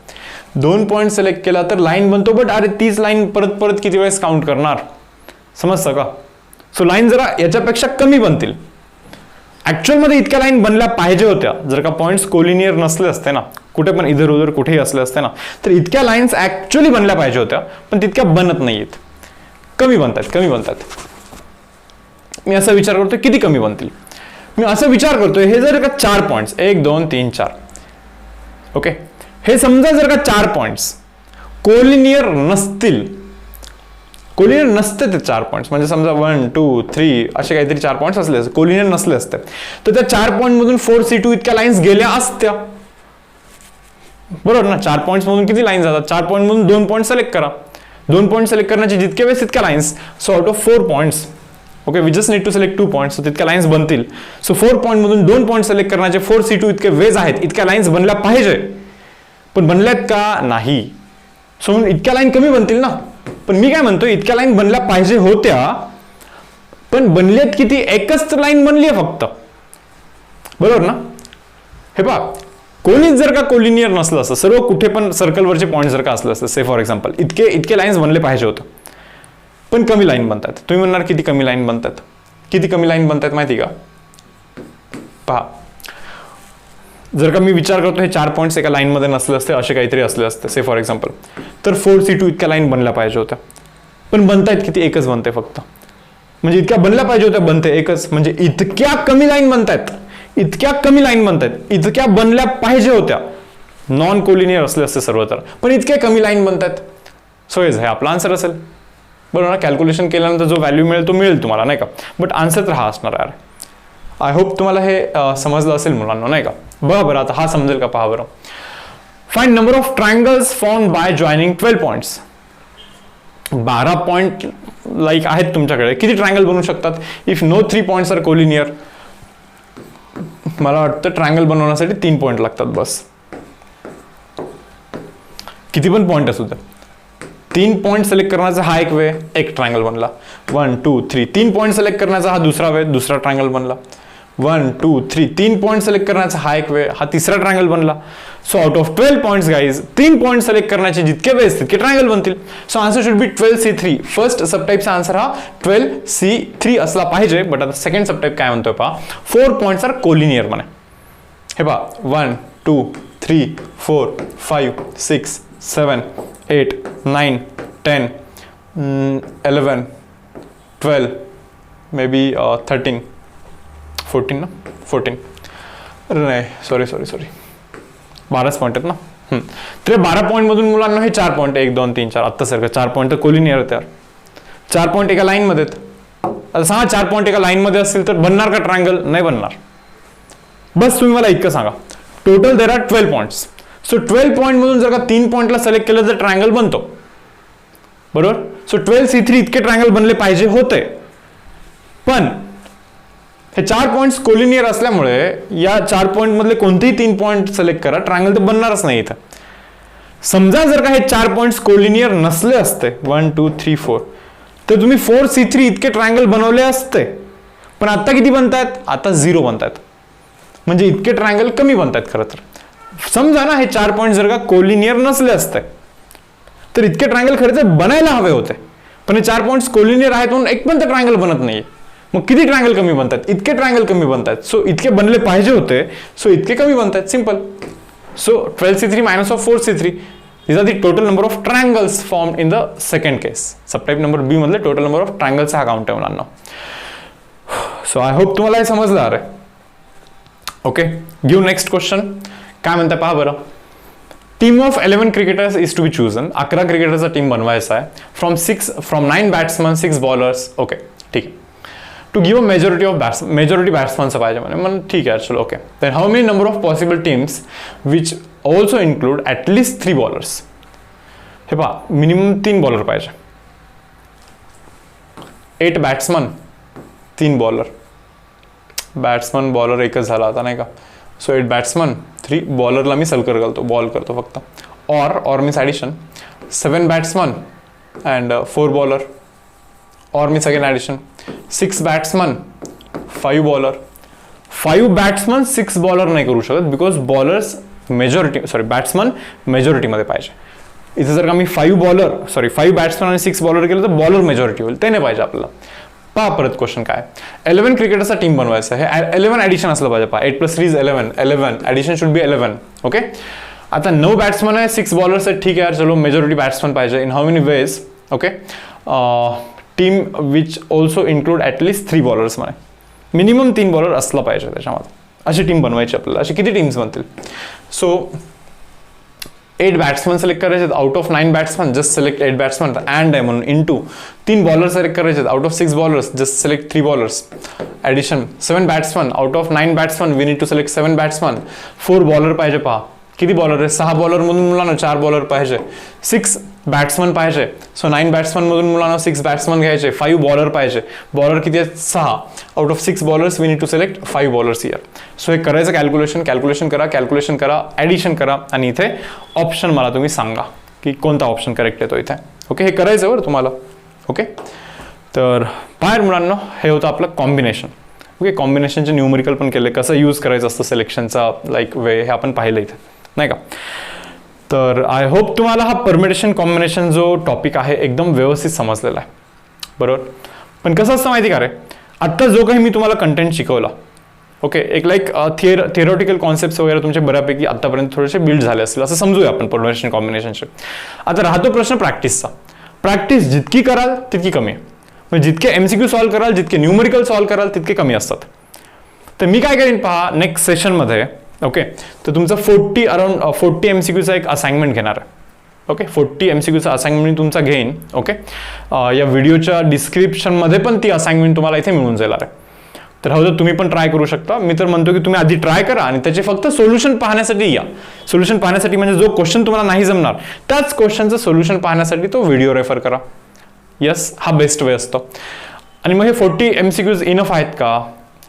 2 पॉइंट सिलेक्ट केला तर लाईन बनतो, बट अरे 30 लाईन परत परत किती वेळेस काउंट करणार, समजतं का? सो लाईन जरा याच्यापेक्षा कमी बनतील. ऍक्च्युअल मध्ये इतक्या लाईन बनल्या पाहिजे होत्या जर का पॉइंट्स कोलिनियर नसले असते ना, कुठे पण इधर उधर कुठेही असले असते ना, तर इतक्या लाईन्स ऍक्च्युअली बनल्या पाहिजे होत्या. पण तितक्या बनत नाहीयेत, कमी बनतात. मी असा विचार करतोय किती कमी बनतील. मी असं विचार करतोय हे जर का 4 पॉइंट्स 1 2 3 4, ओके, हे समजा जर का 4 पॉइंट्स कोलिनियर नसतील, कोलिनियर नसते ते 4 पॉइंट्स, म्हणजे समजा 1 2 3 असे काहीतरी 4 पॉइंट्स असले असते, कोलिनियर नसले असते, तर त्या 4 पॉइंट मधून 4C2 इतक्या लाईन्स गेल्या असत्या, बरोबर ना. 4 पॉइंट्स मधून किती लाईन्स जातात? 4 पॉइंट मधून 2 पॉइंट सिलेक्ट करा. 2 पॉइंट सिलेक्ट करण्याचे जितके वेळेस तितक्या lines. So out of 4 points, okay, we just need to select 2 points, so तितक्या लाईन्स बनतील. सो 4 पॉइंट मधून 2 पॉइंट सिलेक्ट करण्याचे 4C2 इतके वेज आहेत, इतक्या लाईन्स बनल्या पाहिजे. पण बनल्यात का? नाही. सो इतक्या लाईन कमी बनतील ना. पण मी काय म्हणतो, इतक्या लाईन बनल्या पाहिजे होत्या, पण बनल्यात किती? एकच लाईन बनली आहे फक्त, बरोबर ना. हे पहा, कोणीच जर का कोलिनियर नसलं असतं, सर्व कुठे पण सर्कलवरचे पॉईंट जर का असलं असतं, से फॉर एक्झाम्पल इतके लाईन्स बनले पाहिजे होतं, पण कमी लाईन बनतात. तुम्ही म्हणणार किती कमी लाईन बनतात? किती कमी लाईन बनतात माहिती का? पहा, जर का मी विचार करतो हे 4 पॉइंट्स एका लाईन मध्ये नसले असते, असे काहीतरी असले असते, से फॉर एक्झाम्पल, तर 4C2 इतक्या लाईन बनल्या पाहिजे होत्या. पण बनतायत किती? एकच बनते फक्त. म्हणजे इतक्या बनल्या पाहिजे होत्या, बनते एकच. म्हणजे इतक्या कमी लाईन बनतायत, इतक्या कमी लाईन बनतायत, इतक्या बनल्या पाहिजे होत्या. नॉन कोलिनियर असले असते सर्व तर, पण इतक्या कमी लाईन बनतायत. सो हे आपला आन्सर असेल, बरोबर ना. कॅल्क्युलेशन केल्यानंतर जो व्हॅल्यू मिळेल तो मिळेल तुम्हाला, नाही का. बट आन्सर तर हा असणार यार. आय होप तुम्हाला हे समजलं असेल मुलांना, नाही का. बघा बरं आता हा समजेल का, पहा बरं. Find number of triangles formed by joining 12 points. 12 point like आहेत तुमच्याकडे, किती ट्रायंगल बनवू शकतात? If no 3 points are collinear, मला वाटतं ट्रायंगल बनवण्यासाठी 3 पॉइंट लागतात बस. किती पण पॉइंट असू द्या, 3 पॉइंट सिलेक्ट करण्याचा हा एक वे, एक ट्रायंगल बनला. 1 2 3 3 पॉइंट सिलेक्ट करण्याचा हा दुसरा वे, दुसरा ट्रायंगल बनला. 1 2 3 3 पॉइंट सिलेक्ट करण्याचा हा एक वे, हा तिसरा ट्रायंगल बनला. So out of 12 points guys, 3 point select करण्याचे जितके वेळेस तितके ट्रायंगल बनतील. So answer should be 12C3. First सबटाईपचा आन्सर हा 12C3 असला पाहिजे. बट आता सेकंड सबटाईप काय म्हणतोय पहा, 4 पॉइंट्स आर कोलिनियर म्हणे. हे पहा 1 2 3 4 5 6 7 8 9 10 11 12 मे बी 13 14 ना, 14 अरे नाही सॉरी 12 पॉईंट आहेत ना. तर 12 पॉईंटमधून मुलांना हे 4 पॉईंट 1 2 3 4 आत्ता सारखं 4 पॉईंट तर कोलिनियर होते. 4 पॉईंट एका लाईनमध्ये आहेत. आता सांगा 4 पॉईंट एका लाईनमध्ये असतील तर बनणार का ट्रायंगल? नाही बनणार. बस तुम्ही मला इतकं सांगा, total there are 12 points. So 12 point मधून जर का 3 पॉईंटला सिलेक्ट केलं तर ट्रायंगल बनतो, बरोबर. सो 12C3 इतके ट्रायंगल बनले पाहिजे होते. पण हे 4 पॉइंट्स कोलिनियर असल्यामुळे या 4 पॉइंट मधले कोणतेही 3 पॉइंट सिलेक्ट करा, ट्रायंगल तर बनणारच नाही इथं. समजा जर का हे 4 पॉइंट्स कोलिनियर नसले असते 1 2 3 4, तर तुम्ही 4C3 इतके ट्रायंगल बनवले असते. पण आता किती बनतायत? आता 0 बनतायत. म्हणजे इतके ट्रायंगल कमी बनतायत खरं तर. समजा ना हे 4 पॉइंट जर का कोलिनियर नसले असते तर इतके ट्रायंगल खरं तर बनायला हवे होते. पण हे 4 पॉइंट्स कोलिनियर आहेत म्हणून एक पण तर ट्रायंगल बनत नाहीये. मग किती ट्रायंगल कमी बनतात? इतके ट्रायंगल कमी बनतात. सो इतके बनले पाहिजे होते, सो इतके कमी बनतात. Simple. So 12C3 minus of 4C3, these are the total number of triangles formed in the second case. Subtype number B मधले टोटल नंबर ऑफ ट्रायंगल्स हा काउंट आहे मुलांना. सो आय होप तुम्हाला हे समजलं आहे. Okay, give next question. काय म्हणता पहा बरं. Team of 11 cricketers is to be chosen. 11 क्रिकेटरचा टीम बनवायचा आहे. From 9 batsman 6 bowlers. ओके ठीक आहे. टू गिव अ मेजॉरिटी बॅट्समनचं पाहिजे म्हणे. मग ठीक आहे चलो. Okay, then how many number of possible teams which also include at least 3 bowlers. हे पहा, मिनिमम 3 बॉलर पाहिजे. 8 बॅट्समन 3 बॉलर. बॅट्समन बॉलर एकच झाला आता नाही का. सो 8 बॅट्समन 3 बॉलरला मी सलकर घालतो, बॉल करतो फक्त. Or means addition 7 batsman and 4 bowler. Or means again addition 6 batsman 5 bowler. 5 batsman 6 bowler नाही करू शकत बिकॉज बॉलर्स बॅट्समन मेजॉरिटीमध्ये पाहिजे. इथे जर का मी 5 बॅट्समन आणि 6 बॉलर केलं तर बॉलर मेजॉरिटी होईल, ते नाही पाहिजे आपल्याला. पहा परत क्वेश्चन काय. 11 क्रिकेटरचा टीम बनवायचा आहे. 11 ॲडिशन असलं पाहिजे. पहा 8 + 3 is 11 addition should be 11. Okay, आता 9 बॅट्समन आहे, 6 बॉलर्स आहेत. ठीक आहे चलो, मेजॉरिटी बॅट्समन पाहिजे. In how many veg? Okay, team which also include at least 3 bowlers म्हणे. मिनिमम 3 बॉलर असला पाहिजे त्याच्यामध्ये. अशी टीम बनवायची आपल्याला. अशी किती टीम्स बनतील? सो 8 बॅट्समन सिलेक्ट करायचे. Out of 9 batsman just select 8 batsman and आहे म्हणून इंटू 3 बॉलर सिलेक्ट करायचे. Out of 6 bowlers just select 3 bowlers. Addition 7 batsman. Out of 9 batsman we need to select 7 batsman. 4 bowler पाहिजे. पहा किती बॉलर आहे? 6 बॉलर मधून मुलांना 4 बॉलर पाहिजे. 6 बॅट्समन पाहिजे. सो 9 बॅट्समन मधून मुलांना 6 बॅट्समन घ्यायचे. 5 बॉलर पाहिजे. बॉलर किती आहेत? 6. Out of 6 bowlers we need to select 5 bowlers here. So हे करायचं कॅल्क्युलेशन करा, ॲडिशन करा आणि इथे ऑप्शन मला तुम्ही सांगा की कोणता ऑप्शन करेक्ट येतो इथे. ओके, हे करायचं बरं तुम्हाला. ओके, तर बाहेर मुलांना हे होतं आपलं कॉम्बिनेशन. ओके, कॉम्बिनेशनचे न्यूमरिकल पण केले, कसं यूज करायचं असतं सिलेक्शनचा लाईक वे, हे आपण पाहिलं इथे नाही का. तर आय होप तुम्हाला हा परमिटेशन कॉम्बिनेशन जो टॉपिक आहे एकदम व्यवस्थित समजलेला आहे, बरोबर. पण कसं असतं माहिती का रे, आत्ता जो काही मी तुम्हाला कंटेंट शिकवला, ओके, एक लाईक थिअरॉटिकल कॉन्सेप्ट्स वगैरे तुमचे बऱ्यापैकी आतापर्यंत थोडेसे बिल्ड झाले असतील असं समजूया आपण परमिटेशन कॉम्बिनेशनचे. आता राहतो प्रश्न प्रॅक्टिसचा. प्रॅक्टिस जितकी कराल तितकी कमी आहे. म्हणजे जितके MCQ सॉल्व्ह कराल, जितके न्यूमरिकल सॉल्व्ह कराल तितके कमी असतात. तर मी काय करेन पहा, नेक्स्ट सेशनमध्ये ओके, तर तुमचं 40 MCQचा एक असाइनमेंट घेणार आहे. ओके, 40 MCQचा असाइनमेंट तुमचा घेईन. ओके, या व्हिडिओच्या डिस्क्रिप्शनमध्ये पण ती असाइनमेंट तुम्हाला इथे मिळून जाईल. तर हो, तुम्ही पण ट्राय करू शकता. मी तर म्हणतो की तुम्ही आधी ट्राय करा आणि त्याचे फक्त सोल्युशन पाहण्यासाठी या. सोल्युशन पाहण्यासाठी म्हणजे जो क्वेश्चन तुम्हाला नाही जमणार त्याच क्वेश्चनचं सोल्युशन पाहण्यासाठी तो व्हिडिओ रेफर करा. यस, हा बेस्ट वे असतो. आणि मग हे 40 MCQs इनफ आहेत का?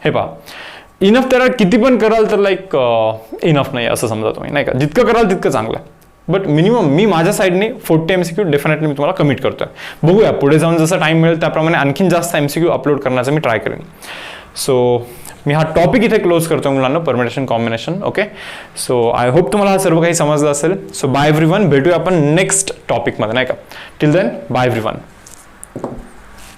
हे पहा, इनफ तर किती पण कराल तर लाईक इनफ नाही असं समजा तुम्ही, नाही का? जितकं कराल तितकं चांगलं आहे. बट मिनिमम मी माझ्या साईडने 40 MCQ डेफिनेटली मी तुम्हाला कमिट करतोय. बघूया पुढे जाऊन जसा टाइम मिळेल त्याप्रमाणे आणखीन जास्त MCQ अपलोड करण्याचा मी ट्राय करेन. सो मी हा टॉपिक इथे क्लोज करतो मुलांना, permutation combination. Okay, so I hope तुम्हाला हा सर्व काही समजलं असेल. सो बाय एव्हरीवन, भेटूया आपण नेक्स्ट टॉपिकमध्ये, नाही का? Till then bye everyone.